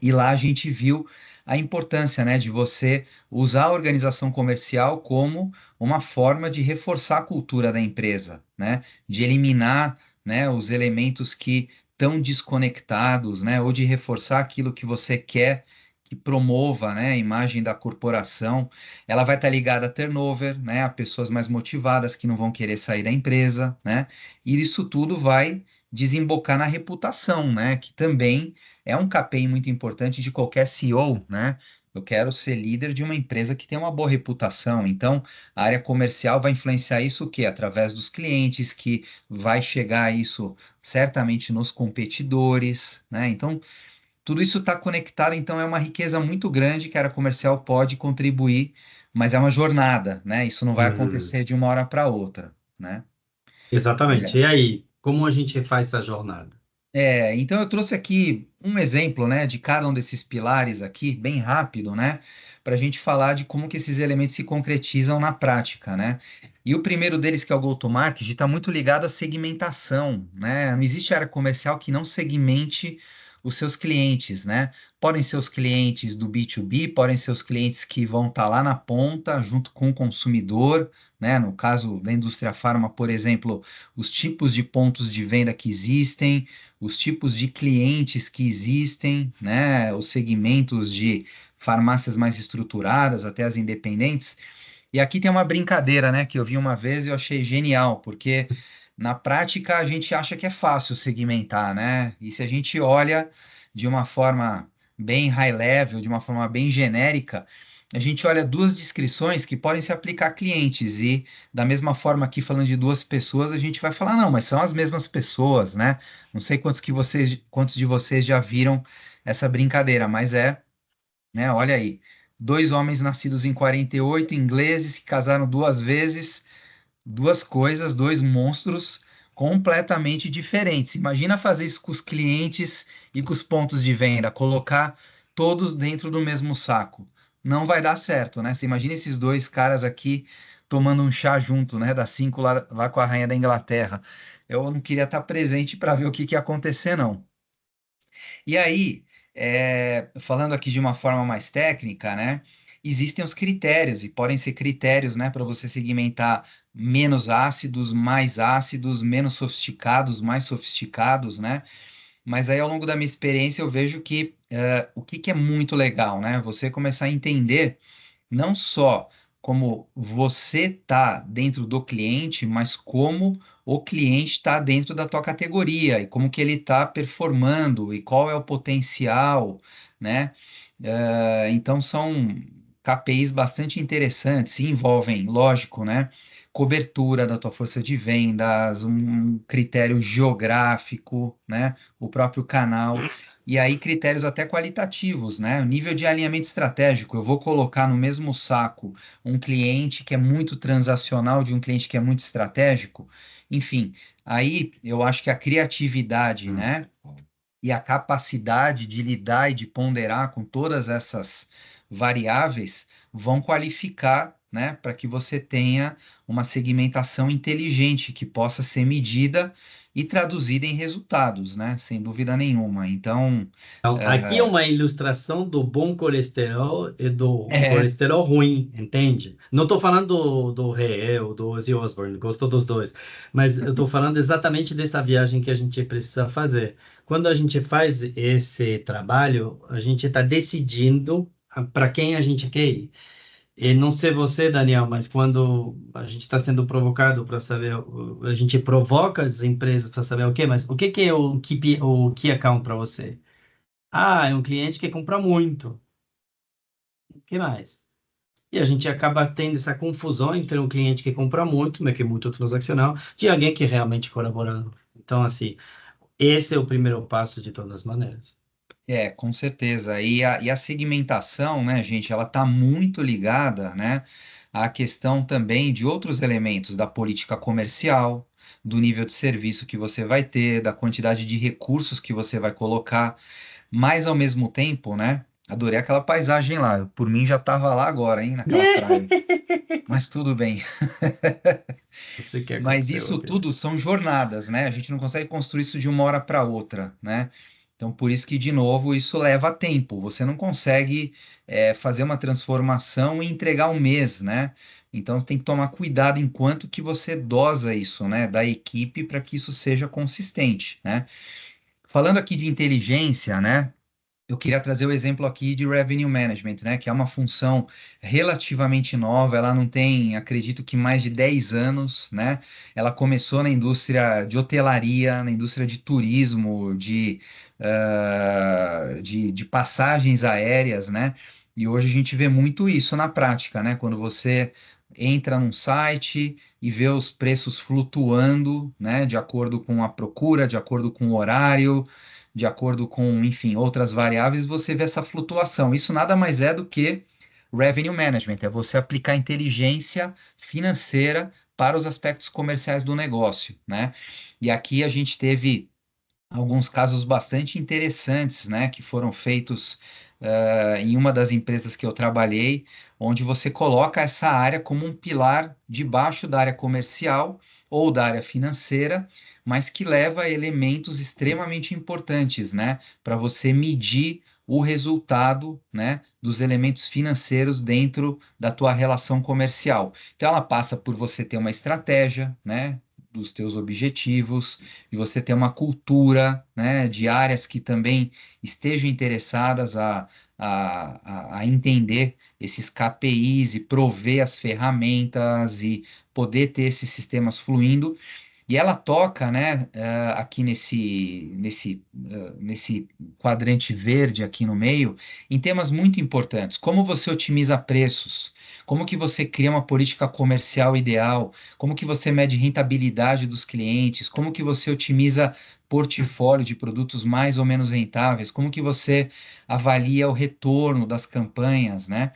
E lá a gente viu a importância, né, de você usar a organização comercial como uma forma de reforçar a cultura da empresa, né, de eliminar, né, os elementos que estão desconectados, né, ou de reforçar aquilo que você quer que promova, né, a imagem da corporação. Ela vai estar ligada a turnover, né, a pessoas mais motivadas que não vão querer sair da empresa, né, e isso tudo vai desembocar na reputação, né, que também é um KPI muito importante de qualquer CEO, né? Eu quero ser líder de uma empresa que tem uma boa reputação. Então, a área comercial vai influenciar isso o quê? Através dos clientes, que vai chegar isso certamente nos competidores, né? Então, tudo isso está conectado, então é uma riqueza muito grande que a área comercial pode contribuir, mas é uma jornada, né? Isso não vai Uhum. acontecer de uma hora para outra, né? Exatamente. E aí, como a gente faz essa jornada? Então eu trouxe aqui um exemplo, né, de cada um desses pilares aqui, bem rápido, né, para a gente falar de como que esses elementos se concretizam na prática, né? E o primeiro deles, que é o go-to-market, está muito ligado à segmentação, né? Não existe área comercial que não segmente os seus clientes, né? Podem ser os clientes do B2B, podem ser os clientes que vão estar lá na ponta, junto com o consumidor, né? No caso da indústria farma, por exemplo, os tipos de pontos de venda que existem, os tipos de clientes que existem, né, os segmentos de farmácias mais estruturadas, até as independentes. E aqui tem uma brincadeira, né, que eu vi uma vez e eu achei genial, porque na prática a gente acha que é fácil segmentar, né? E se a gente olha de uma forma bem high level, de uma forma bem genérica, a gente olha duas descrições que podem se aplicar a clientes, e da mesma forma aqui falando de duas pessoas, a gente vai falar, não, mas são as mesmas pessoas, né? Não sei quantos de vocês já viram essa brincadeira, mas né? Olha aí, dois homens nascidos em 48, ingleses, que casaram duas vezes, duas coisas, dois monstros completamente diferentes. Imagina fazer isso com os clientes e com os pontos de venda, colocar todos dentro do mesmo saco. Não vai dar certo, né? Você imagina esses dois caras aqui tomando um chá junto, né? Das 5 lá com a rainha da Inglaterra. Eu não queria estar presente para ver o que ia acontecer, não. E aí, falando aqui de uma forma mais técnica, né? Existem os critérios, e podem ser critérios, né, para você segmentar menos ácidos, menos sofisticados, mais sofisticados, né? Mas aí, ao longo da minha experiência, eu vejo que o que que é muito legal, né? Você começar a entender não só como você está dentro do cliente, mas como o cliente está dentro da tua categoria e como que ele está performando e qual é o potencial, né? Então são KPIs bastante interessantes e envolvem, lógico, né? Cobertura da tua força de vendas, um critério geográfico, né? O próprio canal. E aí, critérios até qualitativos, né? O nível de alinhamento estratégico. Eu vou colocar no mesmo saco um cliente que é muito transacional de um cliente que é muito estratégico. Enfim, aí eu acho que a criatividade, né? E a capacidade de lidar e de ponderar com todas essas variáveis vão qualificar, né, para que você tenha uma segmentação inteligente que possa ser medida e traduzida em resultados, né, sem dúvida nenhuma. Então, Então, aqui é é, uma ilustração do bom colesterol e do é, colesterol ruim, entende? Não estou falando do Rei ou do Ozzy Osbourne, gosto dos dois, mas eu estou falando exatamente dessa viagem que a gente precisa fazer. Quando a gente faz esse trabalho, a gente está decidindo para quem a gente quer ir. E não sei você, Daniel, mas quando a gente está sendo provocado para saber, a gente provoca as empresas para saber o quê, mas o que que é o key account para você? Ah, é um cliente que compra muito. O que mais? E a gente acaba tendo essa confusão entre um cliente que compra muito, mas que é muito transacional, de alguém que realmente colaborando. Então, assim, esse é o primeiro passo de todas as maneiras. com certeza. E a segmentação, né, gente, ela está muito ligada, né, à questão também de outros elementos da política comercial, do nível de serviço que você vai ter, da quantidade de recursos que você vai colocar, mas ao mesmo tempo, né, adorei aquela paisagem lá. Eu, por mim, já estava lá agora, hein, naquela praia. Mas tudo bem. Você quer Mas acontecer, isso ok. tudo são jornadas, né? A gente não consegue construir isso de uma hora para outra, né? Então, por isso que, de novo, isso leva tempo. Você não consegue fazer uma transformação e entregar um mês, né? Então, você tem que tomar cuidado enquanto que você dosa isso, né? Da equipe para que isso seja consistente, né? Falando aqui de inteligência, né? Eu queria trazer o exemplo aqui de Revenue Management, né, que é uma função relativamente nova, ela não tem, acredito que mais de 10 anos, né? Ela começou na indústria de hotelaria, na indústria de turismo, de passagens aéreas, né? E hoje a gente vê muito isso na prática, né? Quando você entra num site e vê os preços flutuando, né, de acordo com a procura, de acordo com o horário, de acordo com, enfim, outras variáveis, você vê essa flutuação. Isso nada mais é do que revenue management, é você aplicar inteligência financeira para os aspectos comerciais do negócio, né? E aqui a gente teve alguns casos bastante interessantes, né, que foram feitos em uma das empresas que eu trabalhei, onde você coloca essa área como um pilar debaixo da área comercial ou da área financeira, mas que leva a elementos extremamente importantes, né, para você medir o resultado, né, dos elementos financeiros dentro da tua relação comercial. Então, ela passa por você ter uma estratégia, né, dos teus objetivos, e você ter uma cultura, né, de áreas que também estejam interessadas a entender esses KPIs e prover as ferramentas e poder ter esses sistemas fluindo. E ela toca, né, aqui nesse quadrante verde aqui no meio, em temas muito importantes, como você otimiza preços, como que você cria uma política comercial ideal, como que você mede rentabilidade dos clientes, como que você otimiza portfólio de produtos mais ou menos rentáveis, como que você avalia o retorno das campanhas, né?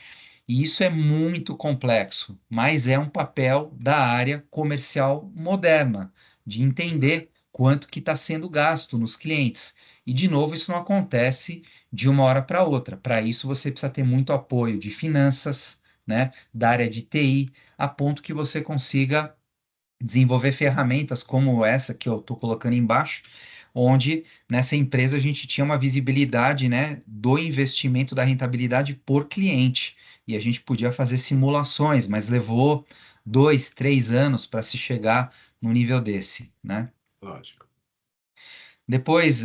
E isso é muito complexo, mas é um papel da área comercial moderna, de entender quanto que está sendo gasto nos clientes. E, de novo, isso não acontece de uma hora para outra. Para isso, você precisa ter muito apoio de finanças, né, da área de TI, a ponto que você consiga desenvolver ferramentas como essa que eu estou colocando embaixo, onde nessa empresa a gente tinha uma visibilidade, né, do investimento da rentabilidade por cliente. E a gente podia fazer simulações, mas levou 2, 3 anos para se chegar no nível desse, né? Lógico. Depois,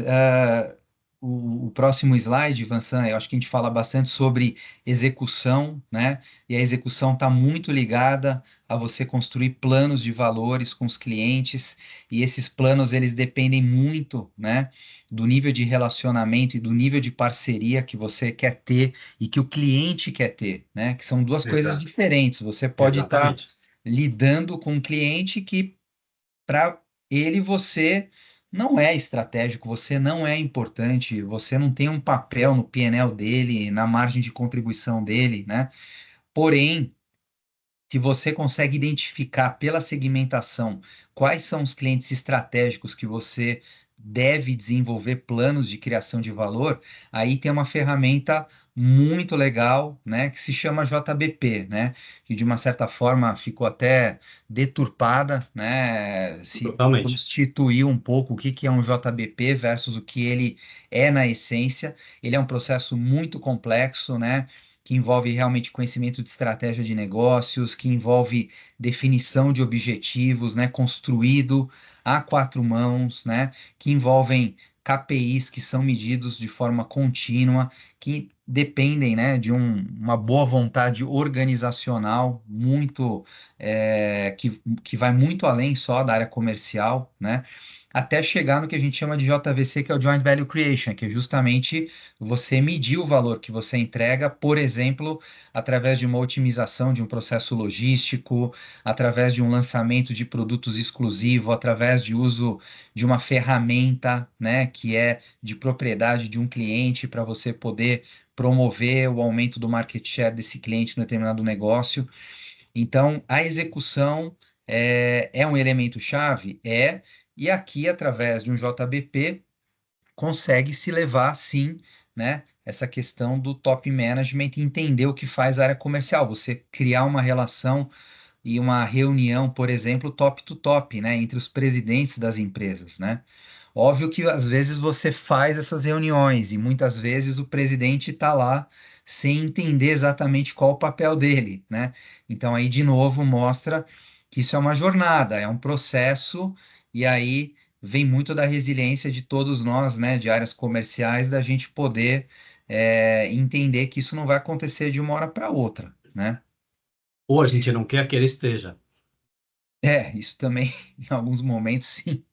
o próximo slide, Vansan, eu acho que a gente fala bastante sobre execução, né? E a execução está muito ligada a você construir planos de valores com os clientes, e esses planos, eles dependem muito, né, do nível de relacionamento e do nível de parceria que você quer ter e que o cliente quer ter, né? Que são duas coisas Exato. diferentes. Você pode estar Exatamente. lidando com um cliente que para ele você não é estratégico, você não é importante, você não tem um papel no P&L dele, na margem de contribuição dele, né? Porém, se você consegue identificar pela segmentação quais são os clientes estratégicos que você deve desenvolver planos de criação de valor, aí tem uma ferramenta muito legal, né, que se chama JBP, né, que de uma certa forma ficou até deturpada, né, se Totalmente. constituiu um pouco o que que é um JBP versus o que ele é na essência. Ele é um processo muito complexo, né, que envolve realmente conhecimento de estratégia de negócios, que envolve definição de objetivos, né, construído a quatro mãos, né, que envolvem KPIs que são medidos de forma contínua, que dependem, né, de uma boa vontade organizacional muito que vai muito além só da área comercial, né? Até chegar no que a gente chama de JVC, que é o Joint Value Creation, que é justamente você medir o valor que você entrega, por exemplo, através de uma otimização de um processo logístico, através de um lançamento de produtos exclusivos, através de uso de uma ferramenta, né, que é de propriedade de um cliente para você poder promover o aumento do market share desse cliente no determinado negócio. Então, a execução é um elemento chave? É, e aqui, através de um JBP, consegue se levar, sim, né, essa questão do top management e entender o que faz a área comercial. Você criar uma relação e uma reunião, por exemplo, top to top, né, entre os presidentes das empresas, né? Óbvio que às vezes você faz essas reuniões e muitas vezes o presidente está lá sem entender exatamente qual o papel dele, né? Então aí de novo mostra que isso é uma jornada, é um processo e aí vem muito da resiliência de todos nós, né, de áreas comerciais, da gente poder entender que isso não vai acontecer de uma hora para outra, né? Ou a gente não quer que ele esteja. Isso também, em alguns momentos, sim.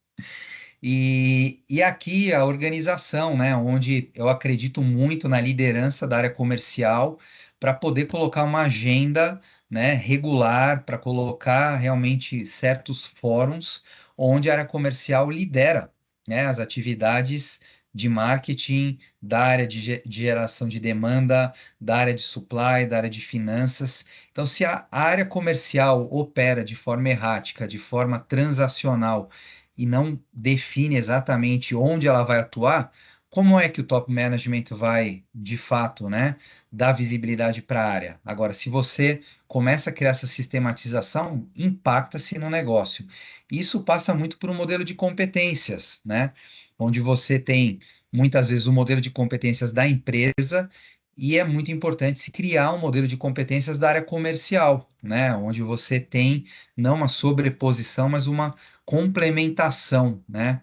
E aqui a organização, né, onde eu acredito muito na liderança da área comercial para poder colocar uma agenda, né, regular, para colocar realmente certos fóruns onde a área comercial lidera, né, as atividades de marketing, da área de geração de demanda, da área de supply, da área de finanças. Então, se a área comercial opera de forma errática, de forma transacional, e não define exatamente onde ela vai atuar, como é que o top management vai, de fato, né, dar visibilidade para a área? Agora, se você começa a criar essa sistematização, impacta-se no negócio. Isso passa muito por um modelo de competências, né, onde você tem muitas vezes o modelo de competências da empresa e é muito importante se criar um modelo de competências da área comercial, né, onde você tem não uma sobreposição, mas uma complementação, né?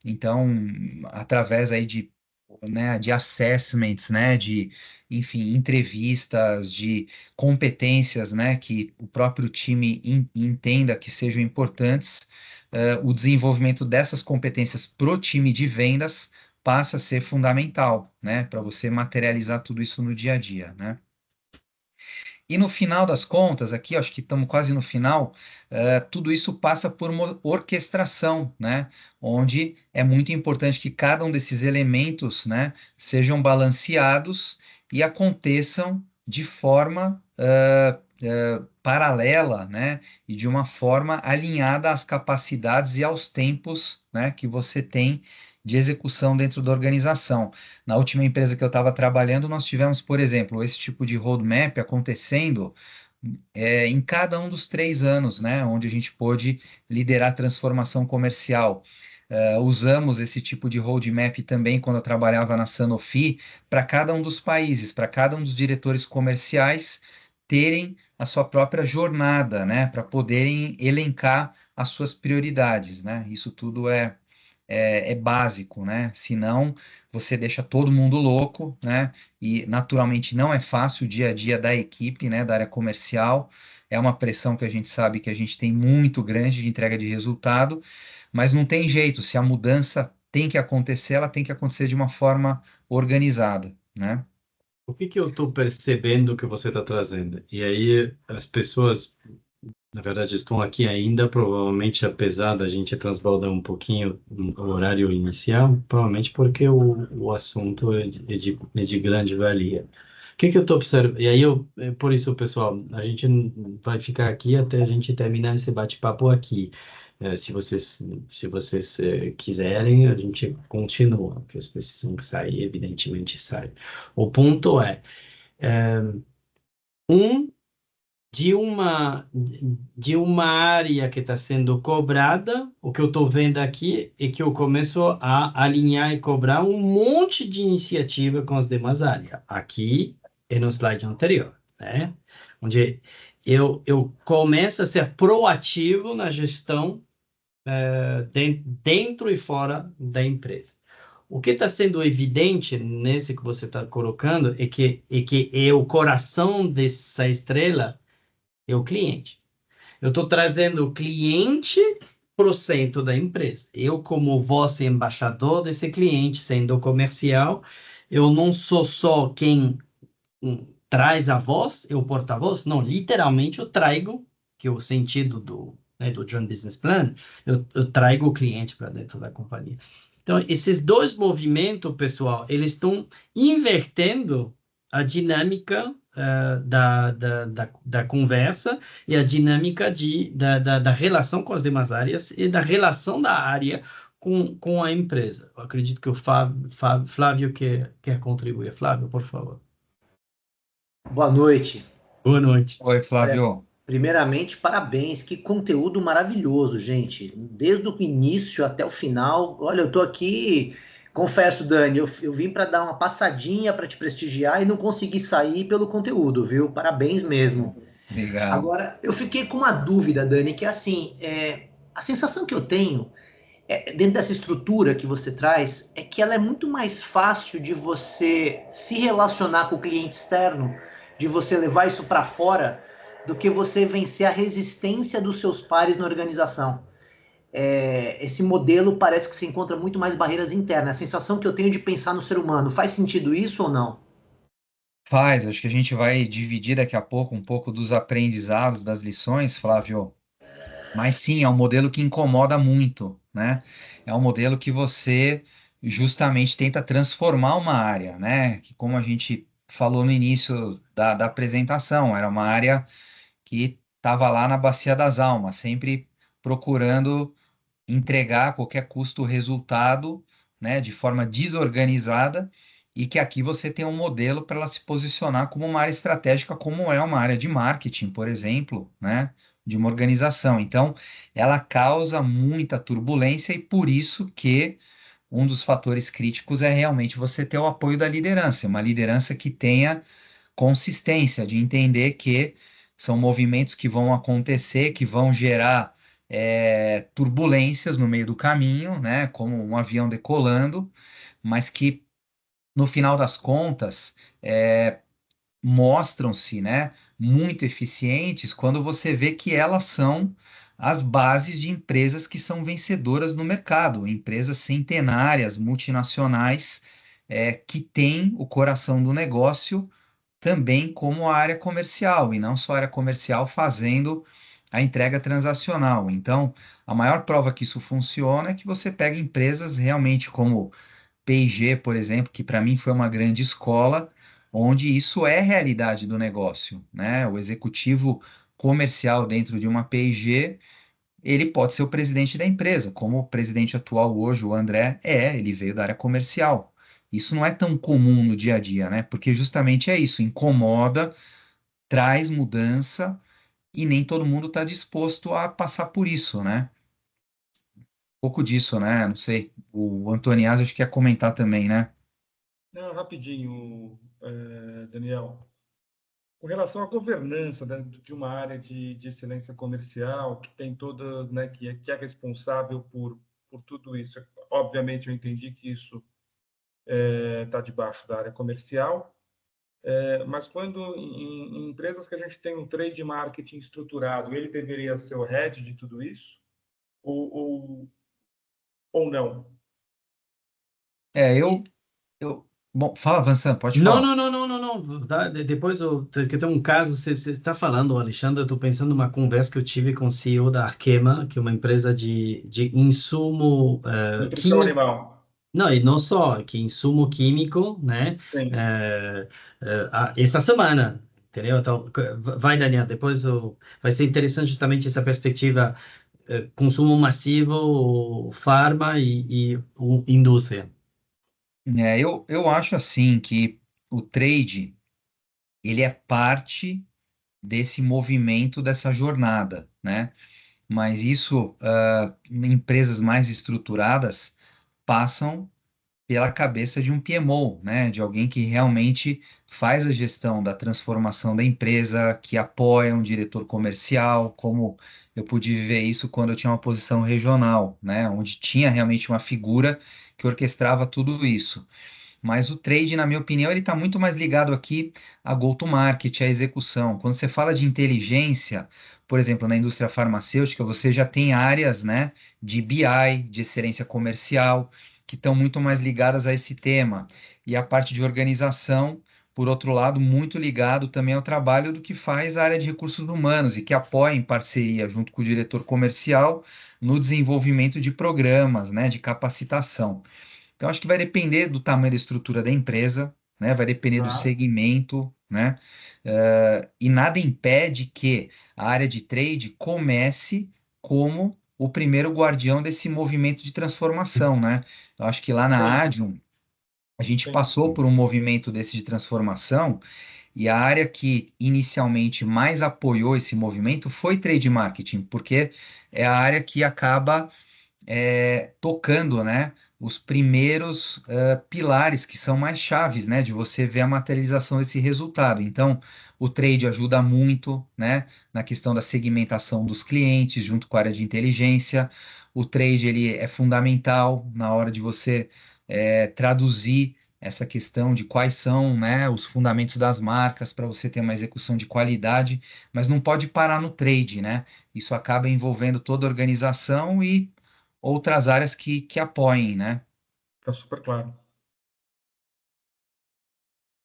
Então, através aí de assessments, né, enfim, entrevistas, de competências, né, que o próprio time entenda que sejam importantes, o desenvolvimento dessas competências para o time de vendas passa a ser fundamental, né, para você materializar tudo isso no dia a dia, né? E no final das contas, aqui acho que estamos quase no final, tudo isso passa por uma orquestração, né? Onde é muito importante que cada um desses elementos, né, sejam balanceados e aconteçam de forma paralela, né? E de uma forma alinhada às capacidades e aos tempos, né, que você tem de execução dentro da organização. Na última empresa que eu estava trabalhando, nós tivemos, por exemplo, esse tipo de roadmap acontecendo em cada um dos 3 anos, né, onde a gente pôde liderar a transformação comercial. Usamos esse tipo de roadmap também quando eu trabalhava na Sanofi, para cada um dos países, para cada um dos diretores comerciais terem a sua própria jornada, né, para poderem elencar as suas prioridades, né? Isso tudo é básico, né? Senão você deixa todo mundo louco, né? E naturalmente não é fácil o dia a dia da equipe, né? Da área comercial. É uma pressão que a gente sabe que a gente tem muito grande de entrega de resultado, mas não tem jeito. Se a mudança tem que acontecer, ela tem que acontecer de uma forma organizada, né? O que eu estou percebendo que você está trazendo? E aí as pessoas, na verdade, estão aqui ainda, provavelmente, apesar da gente transbordar um pouquinho o horário inicial, provavelmente porque o assunto é de grande valia. O que eu estou observando? E aí, por isso, pessoal, a gente vai ficar aqui até a gente terminar esse bate-papo aqui. Se vocês quiserem, a gente continua, porque as precisam sair, evidentemente saem. O ponto é um de uma área que está sendo cobrada, o que eu estou vendo aqui é que eu começo a alinhar e cobrar um monte de iniciativa com as demais áreas. Aqui é no slide anterior, né? Onde eu começo a ser proativo na gestão dentro e fora da empresa. O que está sendo evidente nesse que você está colocando é que é o coração dessa estrela é o cliente. Eu estou trazendo o cliente para o centro da empresa. Eu, como voz e embaixador desse cliente, sendo comercial, eu não sou só quem traz a voz, eu porta-voz, não, literalmente eu trago, que é o sentido do Joint Business Plan, eu trago o cliente para dentro da companhia. Então, esses dois movimentos, pessoal, eles estão invertendo a dinâmica da conversa e a dinâmica da relação com as demais áreas e da relação da área com a empresa. Eu acredito que o Flávio quer contribuir. Flávio, por favor. Boa noite. Boa noite. Oi, Flávio. Primeiramente, parabéns, que conteúdo maravilhoso, gente. Desde o início até o final. Olha, eu tô aqui, confesso, Dani, eu vim para dar uma passadinha para te prestigiar e não consegui sair pelo conteúdo, viu? Parabéns mesmo. Obrigado. Agora, eu fiquei com uma dúvida, Dani, que é assim, a sensação que eu tenho dentro dessa estrutura que você traz é que ela é muito mais fácil de você se relacionar com o cliente externo, de você levar isso para fora, do que você vencer a resistência dos seus pares na organização. Esse modelo parece que se encontra muito mais barreiras internas. A sensação que eu tenho de pensar no ser humano, faz sentido isso ou não? Faz, acho que a gente vai dividir daqui a pouco um pouco dos aprendizados, das lições, Flávio. Mas sim, é um modelo que incomoda muito, né? É um modelo que você justamente tenta transformar uma área, né? Que como a gente falou no início da apresentação, era uma área que estava lá na Bacia das Almas, sempre procurando entregar a qualquer custo o resultado, né, de forma desorganizada, e que aqui você tem um modelo para ela se posicionar como uma área estratégica, como é uma área de marketing, por exemplo, né, de uma organização. Então, ela causa muita turbulência e por isso que um dos fatores críticos é realmente você ter o apoio da liderança, uma liderança que tenha consistência, de entender que são movimentos que vão acontecer, que vão gerar turbulências no meio do caminho, né, como um avião decolando, mas que no final das contas mostram-se, né, muito eficientes quando você vê que elas são as bases de empresas que são vencedoras no mercado, empresas centenárias, multinacionais, que têm o coração do negócio também como a área comercial, e não só a área comercial fazendo a entrega transacional. Então, a maior prova que isso funciona é que você pega empresas realmente como P&G, por exemplo, que para mim foi uma grande escola, onde isso é realidade do negócio, né? O executivo comercial dentro de uma P&G, ele pode ser o presidente da empresa, como o presidente atual hoje, o André, ele veio da área comercial. Isso não é tão comum no dia a dia, né? Porque justamente é isso, incomoda, traz mudança e nem todo mundo está disposto a passar por isso, né? Um pouco disso, né? Não sei. O Antoniazzi acho que quer comentar também, né? Não, rapidinho, Daniel. Com relação à governança dentro de uma área de excelência comercial, que tem toda, né, que é responsável por tudo isso. Obviamente, eu entendi que isso está debaixo da área comercial, mas quando em empresas que a gente tem um trade marketing estruturado, ele deveria ser o head de tudo isso? Ou, ou, ou não? Eu, bom, fala, Vansan, pode Não, falar. não, não, não, não, não. Depois que tem um caso, você está falando, Alexandre, eu estou pensando numa conversa que eu tive com o CEO da Arkema, que é uma empresa de insumo Nutrição químico. animal. Não, e não só, que insumo químico, né? Sim. Essa semana, entendeu? Então, vai, Daniel, vai ser interessante justamente essa perspectiva, consumo massivo, farma e indústria. Eu acho assim que o trade, ele é parte desse movimento, dessa jornada, né? Mas isso, em empresas mais estruturadas, passam pela cabeça de um PMO, né? De alguém que realmente faz a gestão da transformação da empresa, que apoia um diretor comercial, como eu pude viver isso quando eu tinha uma posição regional, né? Onde tinha realmente uma figura que orquestrava tudo isso. Mas o trade, na minha opinião, ele está muito mais ligado aqui a go-to-market, à execução. Quando você fala de inteligência, por exemplo, na indústria farmacêutica, você já tem áreas, né, de BI, de excelência comercial, que estão muito mais ligadas a esse tema. E a parte de organização, por outro lado, muito ligado também ao trabalho do que faz a área de recursos humanos e que apoia em parceria junto com o diretor comercial no desenvolvimento de programas, né, de capacitação. Então, acho que vai depender do tamanho da estrutura da empresa, né? Vai depender do Tá. segmento, né? E nada impede que a área de trade comece como o primeiro guardião desse movimento de transformação, né? Eu acho que lá na Sim, Adium, a gente sim. passou por um movimento desse de transformação e a área que inicialmente mais apoiou esse movimento foi trade marketing, porque é a área que acaba tocando, né, os primeiros pilares que são mais chaves, né, de você ver a materialização desse resultado. Então, o trade ajuda muito, né, na questão da segmentação dos clientes, junto com a área de inteligência. O trade ele é fundamental na hora de você traduzir essa questão de quais são, né, os fundamentos das marcas para você ter uma execução de qualidade, mas não pode parar no trade, né? Isso acaba envolvendo toda a organização e outras áreas que apoiem, né? Está super claro.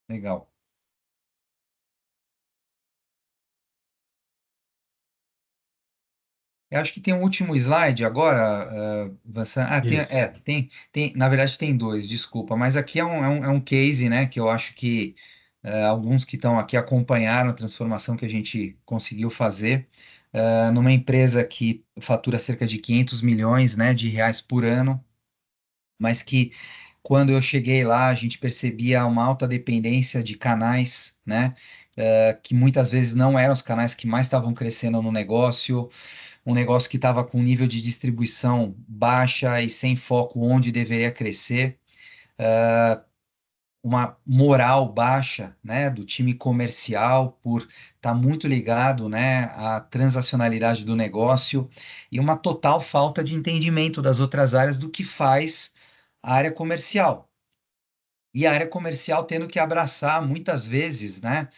Legal. Eu acho que tem um último slide agora, Vansan. Isso. Na verdade tem dois, desculpa, mas aqui é um case, né, que eu acho que alguns que estão aqui acompanharam a transformação que a gente conseguiu fazer, numa empresa que fatura cerca de 500 milhões, né, de reais por ano, mas que quando eu cheguei lá, a gente percebia uma alta dependência de canais, né? Que muitas vezes não eram os canais que mais estavam crescendo no negócio, um negócio que estava com nível de distribuição baixa e sem foco onde deveria crescer, uma moral baixa, né, do time comercial por estar muito ligado, né, à transacionalidade do negócio e uma total falta de entendimento das outras áreas do que faz a área comercial. E a área comercial tendo que abraçar muitas vezes, né,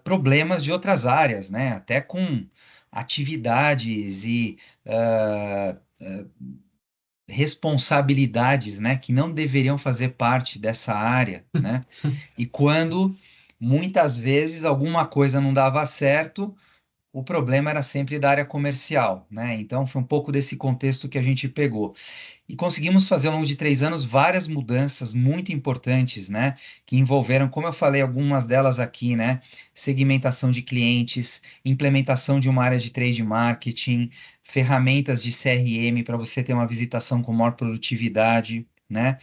problemas de outras áreas, né, até com atividades e responsabilidades, né, que não deveriam fazer parte dessa área, né? E quando muitas vezes alguma coisa não dava certo, o problema era sempre da área comercial, né? Então foi um pouco desse contexto que a gente pegou. E conseguimos fazer ao longo de 3 anos várias mudanças muito importantes, né? Que envolveram, como eu falei, algumas delas aqui, né? Segmentação de clientes, implementação de uma área de trade marketing, ferramentas de CRM para você ter uma visitação com maior produtividade, né?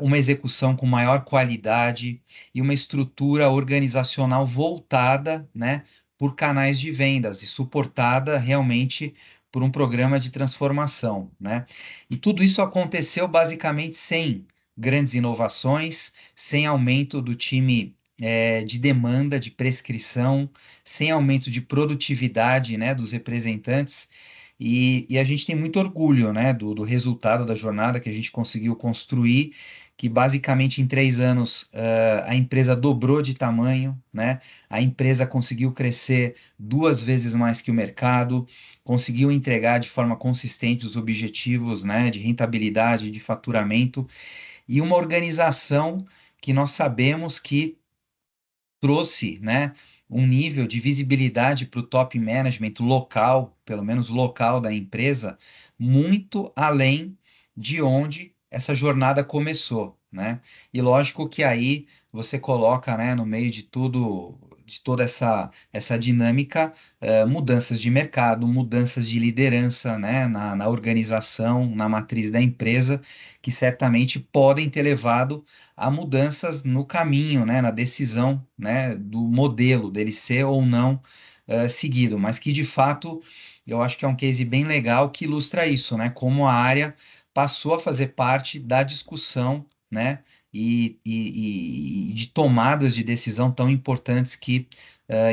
Uma execução com maior qualidade e uma estrutura organizacional voltada, né? Por canais de vendas e suportada realmente por um programa de transformação, né? E tudo isso aconteceu basicamente sem grandes inovações, sem aumento do time de demanda, de prescrição, sem aumento de produtividade, né, dos representantes. E a gente tem muito orgulho, né, do resultado da jornada que a gente conseguiu construir, que basicamente em 3 anos a empresa dobrou de tamanho, né? A empresa conseguiu crescer 2 vezes mais que o mercado, conseguiu entregar de forma consistente os objetivos, né, de rentabilidade, de faturamento, e uma organização que nós sabemos que trouxe, né, um nível de visibilidade para o top management local, pelo menos local da empresa, muito além de onde essa jornada começou, né? E lógico que aí você coloca, né, no meio de tudo, de toda essa dinâmica, mudanças de mercado, mudanças de liderança, né, na organização, na matriz da empresa, que certamente podem ter levado a mudanças no caminho, né, na decisão, né, do modelo dele ser ou não seguido, mas que de fato eu acho que é um case bem legal que ilustra isso, né, como a área passou a fazer parte da discussão, né, e de tomadas de decisão tão importantes que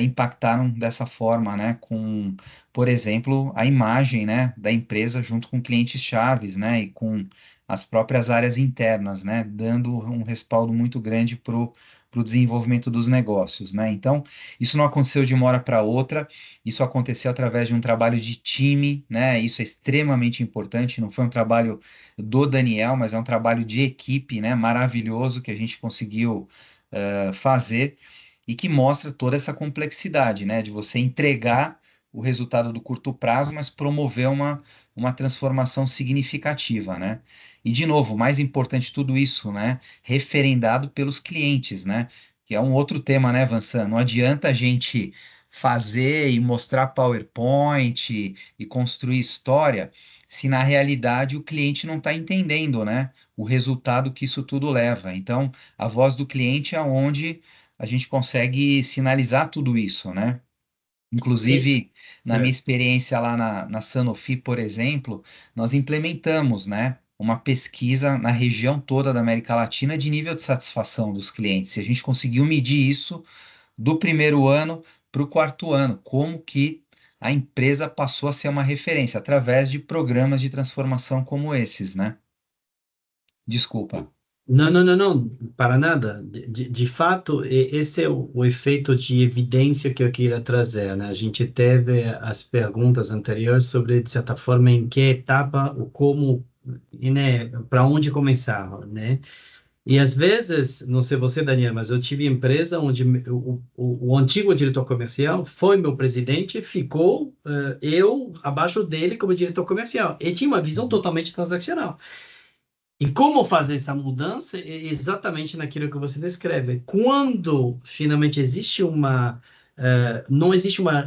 impactaram dessa forma, né, com, por exemplo, a imagem, né, da empresa junto com clientes chaves, né, e com as próprias áreas internas, né, dando um respaldo muito grande para o desenvolvimento dos negócios, né? Então, isso não aconteceu de uma hora para outra, isso aconteceu através de um trabalho de time, né? Isso é extremamente importante, não foi um trabalho do Daniel, mas é um trabalho de equipe, né? Maravilhoso que a gente conseguiu fazer e que mostra toda essa complexidade, né? De você entregar o resultado do curto prazo, mas promover uma transformação significativa, né? E, de novo, mais importante de tudo isso, né? Referendado pelos clientes, né? Que é um outro tema, né, Vansan? Não adianta a gente fazer e mostrar PowerPoint e construir história se na realidade o cliente não está entendendo, né? O resultado que isso tudo leva. Então, a voz do cliente é onde a gente consegue sinalizar tudo isso, né? Inclusive, na minha experiência lá na Sanofi, por exemplo, nós implementamos, né, uma pesquisa na região toda da América Latina de nível de satisfação dos clientes. E a gente conseguiu medir isso do primeiro ano para o quarto ano, como que a empresa passou a ser uma referência através de programas de transformação como esses, né? Desculpa. Não, não, não, não, para nada. De fato, esse é o efeito de evidência que eu queria trazer, né? A gente teve as perguntas anteriores sobre, de certa forma, em que etapa, o como, né, para onde começar, né? E às vezes, não sei você, Daniel, mas eu tive empresa onde o antigo diretor comercial foi meu presidente, ficou eu abaixo dele como diretor comercial. Ele tinha uma visão totalmente transacional. E como fazer essa mudança é exatamente naquilo que você descreve. Quando finalmente existe não existe uma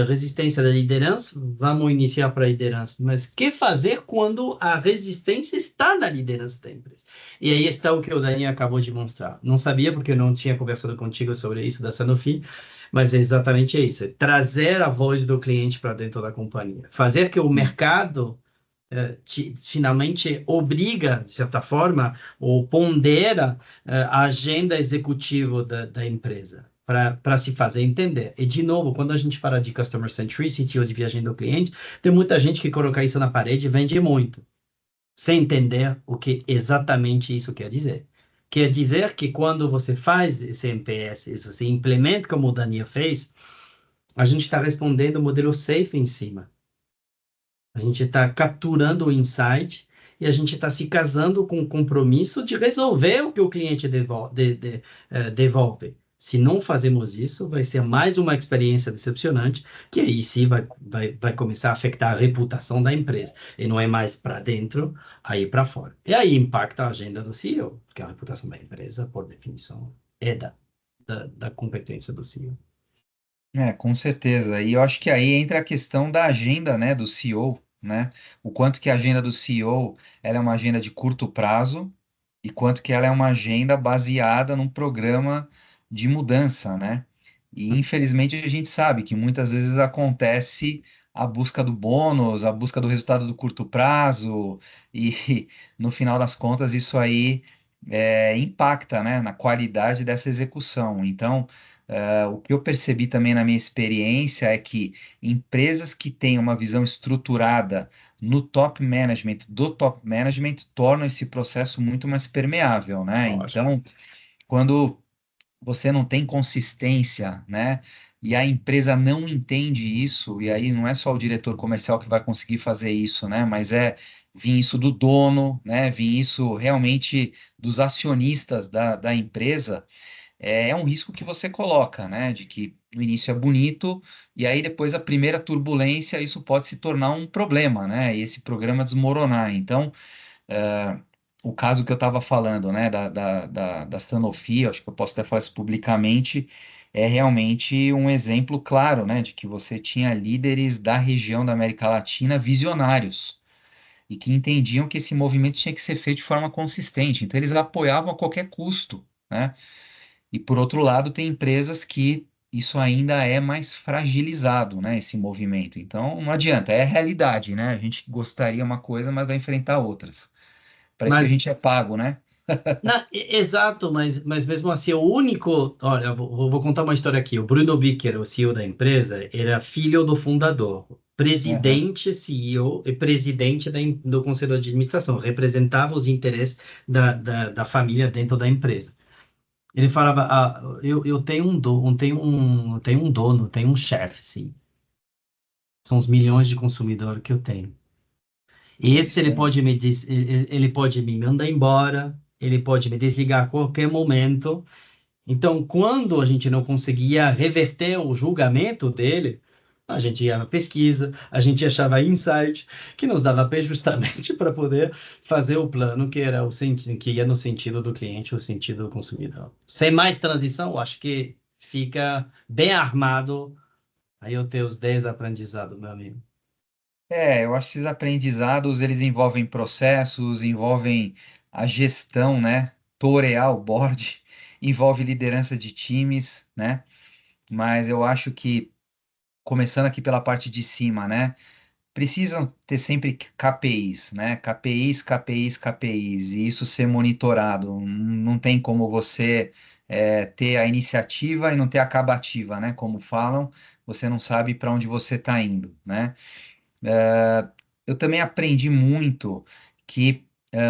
resistência da liderança, vamos iniciar para a liderança. Mas o que fazer quando a resistência está na liderança da empresa? E aí está o que o Daniel acabou de mostrar. Não sabia porque eu não tinha conversado contigo sobre isso da Sanofi, mas é exatamente isso. É trazer a voz do cliente para dentro da companhia. Fazer que o mercado finalmente obriga, de certa forma, ou pondera a agenda executiva da empresa para se fazer entender. E, de novo, quando a gente fala de customer centricity ou de viagem do cliente, tem muita gente que coloca isso na parede e vende muito, sem entender o que exatamente isso quer dizer. Quer dizer que quando você faz esse NPS, você implementa como o Daniel fez, a gente está respondendo o modelo SAFe em cima. A gente está capturando o insight e a gente está se casando com o compromisso de resolver o que o cliente devolve. Se não fazemos isso, vai ser mais uma experiência decepcionante, que aí sim vai começar a afetar a reputação da empresa. E não é mais para dentro, aí para fora. E aí impacta a agenda do CEO, porque a reputação da empresa, por definição, é da competência do CEO. Com certeza. E eu acho que aí entra a questão da agenda, né, do CEO, né? O quanto que a agenda do CEO ela é uma agenda de curto prazo e quanto que ela é uma agenda baseada num programa de mudança, né? E infelizmente a gente sabe que muitas vezes acontece a busca do bônus, a busca do resultado do curto prazo e no final das contas isso aí impacta, né, na qualidade dessa execução. Então o que eu percebi também na minha experiência é que empresas que têm uma visão estruturada no top management, do top management, tornam esse processo muito mais permeável, né? Lógico. Então, quando você não tem consistência, né? E a empresa não entende isso, e aí não é só o diretor comercial que vai conseguir fazer isso, né? Mas vir isso do dono, né? Vir isso realmente dos acionistas da empresa é um risco que você coloca, né? De que no início é bonito e aí depois a primeira turbulência isso pode se tornar um problema, né? E esse programa desmoronar. Então, o caso que eu estava falando, né? Da Sanofi, acho que eu posso até falar isso publicamente, é realmente um exemplo claro, né? De que você tinha líderes da região da América Latina visionários e que entendiam que esse movimento tinha que ser feito de forma consistente. Então, eles apoiavam a qualquer custo, né? E por outro lado, tem empresas que isso ainda é mais fragilizado, né, esse movimento. Então, não adianta, é a realidade, né? A gente gostaria uma coisa, mas vai enfrentar outras. Parece que a Mas gente é pago, né? Exato, mas mesmo assim, o único. Olha, vou contar uma história aqui. O Bruno Bicker, o CEO da empresa, era filho do fundador, Aham. presidente, CEO e presidente do conselho de administração, representava os interesses da família dentro da empresa. Ele falava: eu tenho tenho um dono, tenho um chefe, sim. São os milhões de consumidores que eu tenho. É Esse isso ele aí. pode ele pode me mandar embora, ele pode me desligar a qualquer momento. Então, quando a gente não conseguia reverter o julgamento dele, a gente ia na pesquisa, a gente achava insight que nos dava pé justamente para poder fazer o plano que era que ia no sentido do cliente, o sentido do consumidor. Sem mais transição, eu acho que fica bem armado aí eu tenho os 10 aprendizados, meu amigo. Eu acho que esses aprendizados, eles envolvem processos, envolvem a gestão, né? Torear o board, envolve liderança de times, né? Mas eu acho que, começando aqui pela parte de cima, né? Precisam ter sempre KPIs, né? KPIs, KPIs, KPIs, e isso ser monitorado. Não tem como você ter a iniciativa e não ter a acabativa, né? Como falam, você não sabe para onde você está indo, né? Eu também aprendi muito que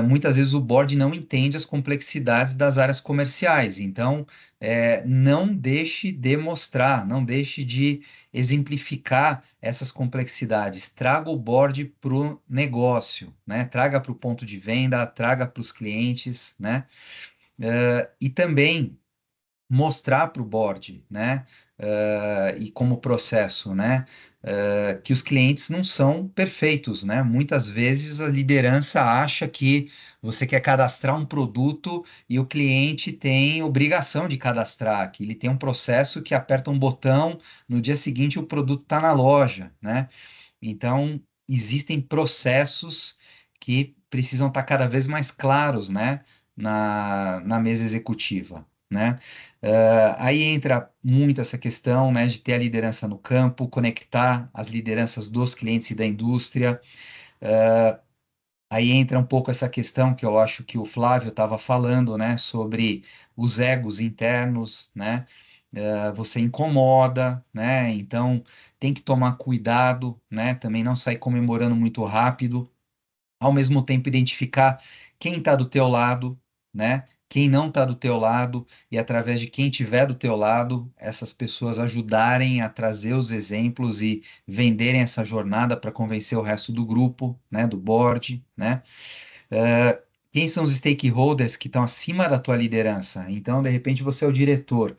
muitas vezes o board não entende as complexidades das áreas comerciais. Então, não deixe de mostrar, não deixe de exemplificar essas complexidades. Traga o board para o negócio, né? Traga para o ponto de venda, traga para os clientes, né? E também mostrar para o board, né, e como processo, né, que os clientes não são perfeitos, né? Muitas vezes a liderança acha que você quer cadastrar um produto e o cliente tem obrigação de cadastrar, que ele tem um processo que aperta um botão, no dia seguinte o produto está na loja, né? Então, existem processos que precisam estar cada vez mais claros, né, na mesa executiva, né? Aí entra muito essa questão, né, de ter a liderança no campo, conectar as lideranças dos clientes e da indústria. Aí entra um pouco essa questão que eu acho que o Flávio estava falando, né, sobre os egos internos, né? Você incomoda, né? Então tem que tomar cuidado, né? Também não sair comemorando muito rápido, ao mesmo tempo identificar quem está do teu lado, né? quem não está do teu lado e através de quem tiver do teu lado, essas pessoas ajudarem a trazer os exemplos e venderem essa jornada para convencer o resto do grupo, né, do board, né? Quem são os stakeholders que estão acima da tua liderança? Então, de repente, você é o diretor,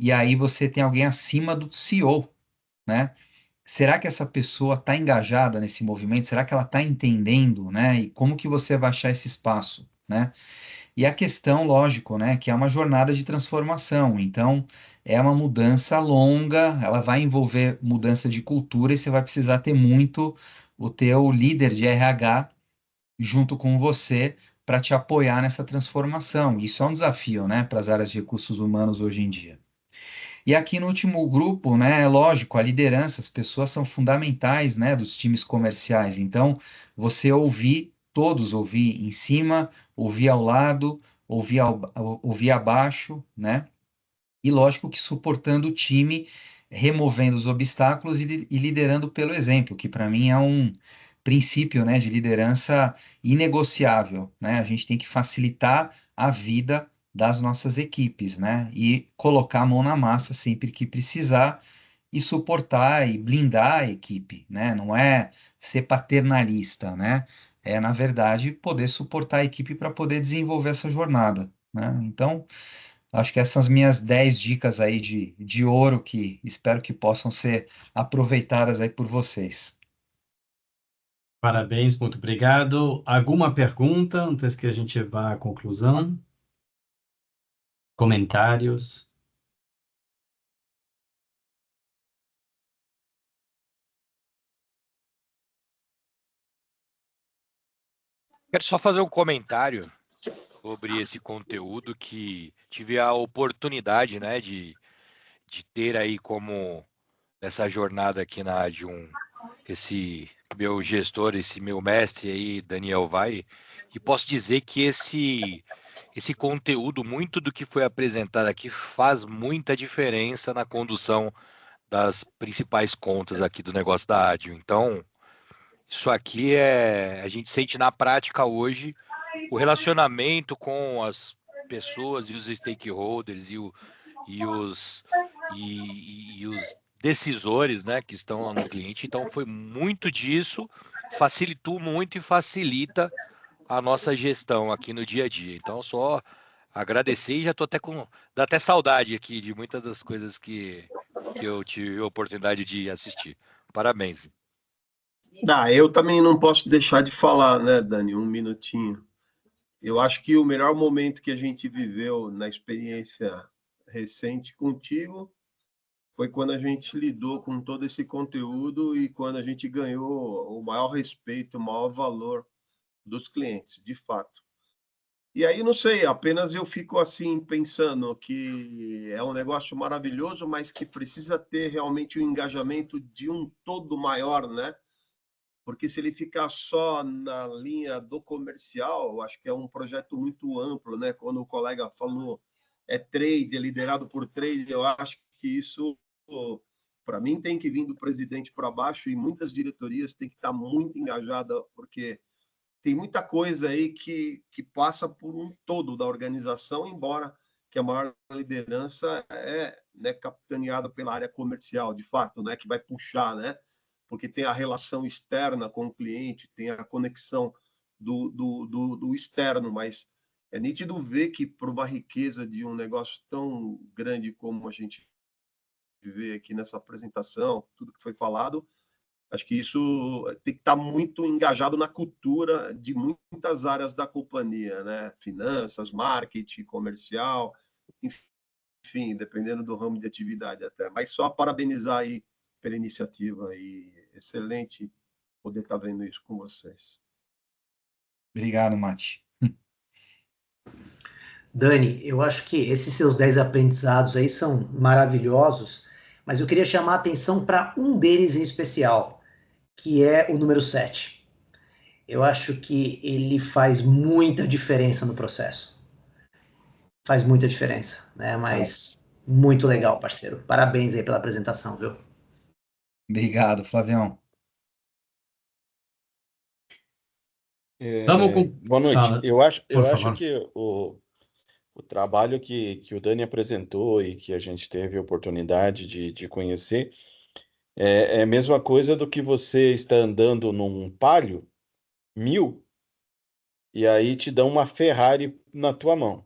e aí você tem alguém acima do CEO, né? Será que essa pessoa está engajada nesse movimento? Será que ela está entendendo, né? E como que você vai achar esse espaço, né? E a questão, lógico, né, que é uma jornada de transformação. Então, é uma mudança longa, ela vai envolver mudança de cultura e você vai precisar ter muito o teu líder de RH junto com você para te apoiar nessa transformação. Isso é um desafio, né, para as áreas de recursos humanos hoje em dia. E aqui no último grupo, né, é lógico, a liderança, as pessoas são fundamentais, né, dos times comerciais. Então, você todos ouvir em cima, ouvir ao lado, ouvir abaixo, né? E lógico que suportando o time, removendo os obstáculos e liderando pelo exemplo, que para mim é um princípio, né, de liderança inegociável, né? A gente tem que facilitar a vida das nossas equipes, né? E colocar a mão na massa sempre que precisar e suportar e blindar a equipe, né? Não é ser paternalista, né? É, na verdade, poder suportar a equipe para poder desenvolver essa jornada, né? Então, acho que essas minhas 10 dicas aí de ouro que espero que possam ser aproveitadas aí por vocês. Parabéns, muito obrigado. Alguma pergunta antes que a gente vá à conclusão? Comentários? Quero só fazer um comentário sobre esse conteúdo que tive a oportunidade, né, de ter aí como essa jornada aqui na Adium, esse meu gestor, esse meu mestre aí, Daniel Vai, e posso dizer que esse conteúdo, muito do que foi apresentado aqui, faz muita diferença na condução das principais contas aqui do negócio da Adium. Então, isso aqui a gente sente na prática hoje o relacionamento com as pessoas e os stakeholders e os decisores, né, que estão no cliente. Então, foi muito disso, facilitou muito e facilita a nossa gestão aqui no dia a dia. Então, só agradecer e já estou até dá até saudade aqui de muitas das coisas que eu tive a oportunidade de assistir. Parabéns. Eu também não posso deixar de falar, né, Dani, um minutinho. Eu acho que o melhor momento que a gente viveu na experiência recente contigo foi quando a gente lidou com todo esse conteúdo e quando a gente ganhou o maior respeito, o maior valor dos clientes, de fato. E aí, não sei, apenas eu fico assim pensando que é um negócio maravilhoso, mas que precisa ter realmente o engajamento de um todo maior, né? Porque se ele ficar só na linha do comercial, eu acho que é um projeto muito amplo, né? Quando o colega falou trade, é liderado por trade, eu acho que isso, para mim, tem que vir do presidente para baixo e muitas diretorias têm que estar muito engajadas, porque tem muita coisa aí que passa por um todo da organização, embora que a maior liderança né, capitaneada pela área comercial, de fato, né, que vai puxar, né? Porque tem a relação externa com o cliente, tem a conexão do externo, mas é nítido ver que, por uma riqueza de um negócio tão grande como a gente vê aqui nessa apresentação, tudo que foi falado, acho que isso tem que estar muito engajado na cultura de muitas áreas da companhia, né? Finanças, marketing, comercial, enfim, dependendo do ramo de atividade até. Mas só parabenizar aí pela iniciativa e excelente poder estar vendo isso com vocês. Obrigado, Mati. Dani, eu acho que esses seus 10 aprendizados aí são maravilhosos, mas eu queria chamar a atenção para um deles em especial, que é o número 7. Eu acho que ele faz muita diferença no processo. Faz muita diferença, né? Mas muito legal, parceiro. Parabéns aí pela apresentação, viu? Obrigado, Flavião. Vamos com... Boa noite. Fala, eu acho por acho favor. que O trabalho que o Dani apresentou e que a gente teve a oportunidade de conhecer é a mesma coisa do que você está andando num Palio 1000 e aí te dão uma Ferrari na tua mão.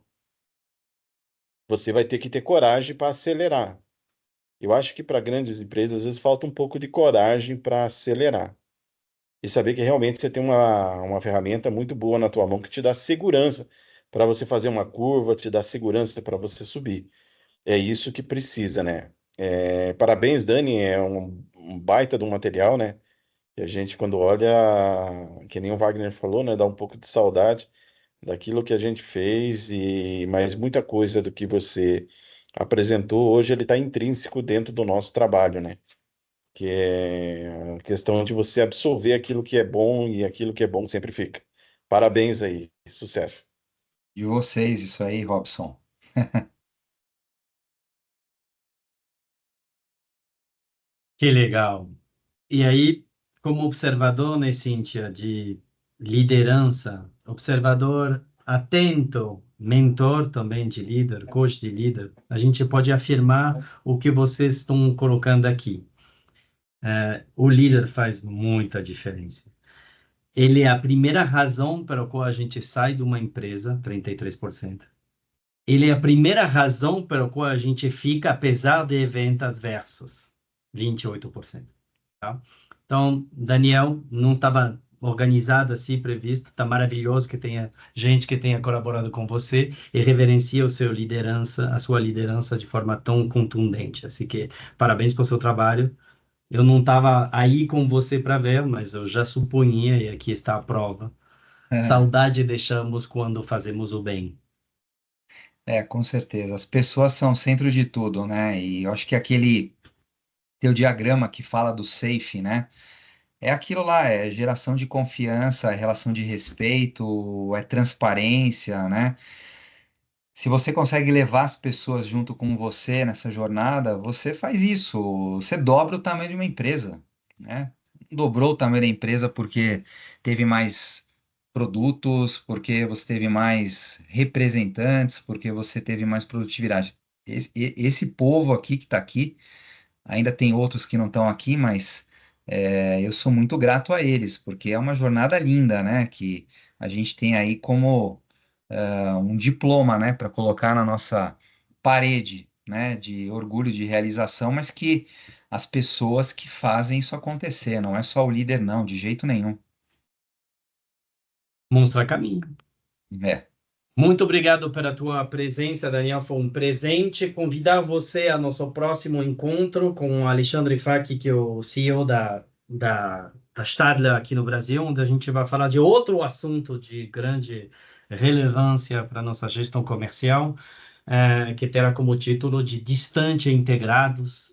Você vai ter que ter coragem para acelerar. Eu acho que para grandes empresas, às vezes, falta um pouco de coragem para acelerar. E saber que realmente você tem uma ferramenta muito boa na tua mão que te dá segurança para você fazer uma curva, te dá segurança para você subir. É isso que precisa, né? Parabéns, Dani, é um baita de um material, né? E a gente, quando olha, que nem o Wagner falou, né? Dá um pouco de saudade daquilo que a gente fez, mas muita coisa do que você apresentou hoje, ele está intrínseco dentro do nosso trabalho, né? Que é a questão de você absorver aquilo que é bom e aquilo que é bom sempre fica. Parabéns aí, sucesso. E vocês, isso aí, Robson. Que legal. E aí, como observador, né, Cíntia, de liderança, observador atento, mentor também de líder, coach de líder, a gente pode afirmar o que vocês estão colocando aqui. O líder faz muita diferença. Ele é a primeira razão pela qual a gente sai de uma empresa, 33%. Ele é a primeira razão pela qual a gente fica, apesar de eventos adversos, 28%. Tá? Então, Daniel, não estava organizado assim, previsto. Está maravilhoso que tenha gente que tenha colaborado com você e reverencia a sua liderança de forma tão contundente. Assim que, parabéns pelo seu trabalho. Eu não estava aí com você para ver, mas eu já supunha, e aqui está a prova. Saudade deixamos quando fazemos o bem. Com certeza. As pessoas são o centro de tudo, né? E eu acho que aquele teu diagrama que fala do safe, né? É aquilo lá, é geração de confiança, é relação de respeito, é transparência, né? Se você consegue levar as pessoas junto com você nessa jornada, você faz isso, você dobra o tamanho de uma empresa, né? Dobrou o tamanho da empresa porque teve mais produtos, porque você teve mais representantes, porque você teve mais produtividade. Esse povo aqui que está aqui, ainda tem outros que não estão aqui, mas eu sou muito grato a eles, porque é uma jornada linda, né? Que a gente tem aí como um diploma, né, para colocar na nossa parede, né, de orgulho de realização, mas que as pessoas que fazem isso acontecer, não é só o líder, não, de jeito nenhum. Mostrar caminho. É. Muito obrigado pela tua presença, Daniel. Foi um presente. Convidar você ao nosso próximo encontro com o Alexandre Facchi, que é o CEO da Stadler aqui no Brasil, onde a gente vai falar de outro assunto de grande relevância para a nossa gestão comercial, que terá como título de Distante e Integrados,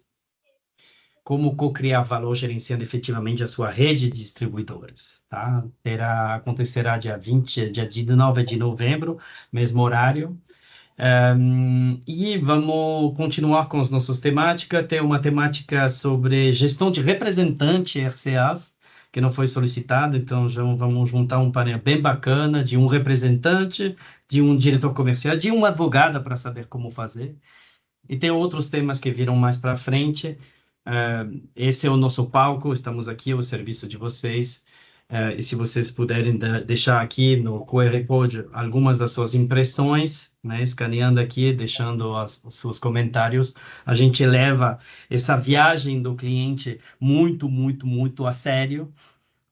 como co-criar valor gerenciando efetivamente a sua rede de distribuidores, tá? Acontecerá dia 19 de novembro, mesmo horário. E vamos continuar com as nossas temáticas. Tem uma temática sobre gestão de representante RCAs, que não foi solicitado, então já vamos juntar um painel bem bacana de um representante, de um diretor comercial, de um advogado para saber como fazer. E tem outros temas que virão mais para frente. Esse é o nosso palco, estamos aqui ao serviço de vocês. E se vocês puderem deixar aqui no QR Code algumas das suas impressões, né, escaneando aqui, deixando os seus comentários, a gente leva essa viagem do cliente muito, muito, muito a sério.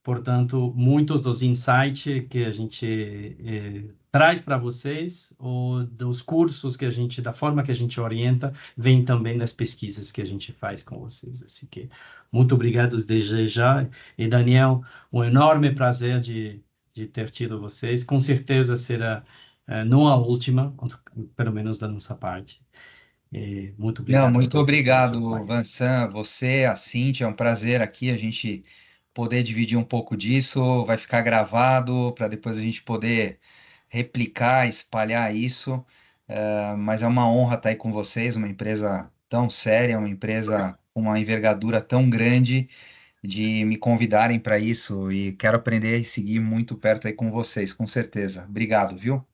Portanto, muitos dos insights que a gente traz para vocês, ou dos cursos que a gente, da forma que a gente orienta, vem também das pesquisas que a gente faz com vocês. Assim que, muito obrigado desde já. E, Daniel, um enorme prazer de ter tido vocês. Com certeza será não a última, pelo menos da nossa parte. Muito Não, obrigado a muito todos pelo seu obrigado, apoio. Vansan, você, a Cíntia, é um prazer aqui a gente poder dividir um pouco disso, vai ficar gravado para depois a gente poder replicar, espalhar isso, mas é uma honra estar aí com vocês, uma empresa tão séria, uma empresa com uma envergadura tão grande, de me convidarem para isso, e quero aprender e seguir muito perto aí com vocês, com certeza. Obrigado, viu?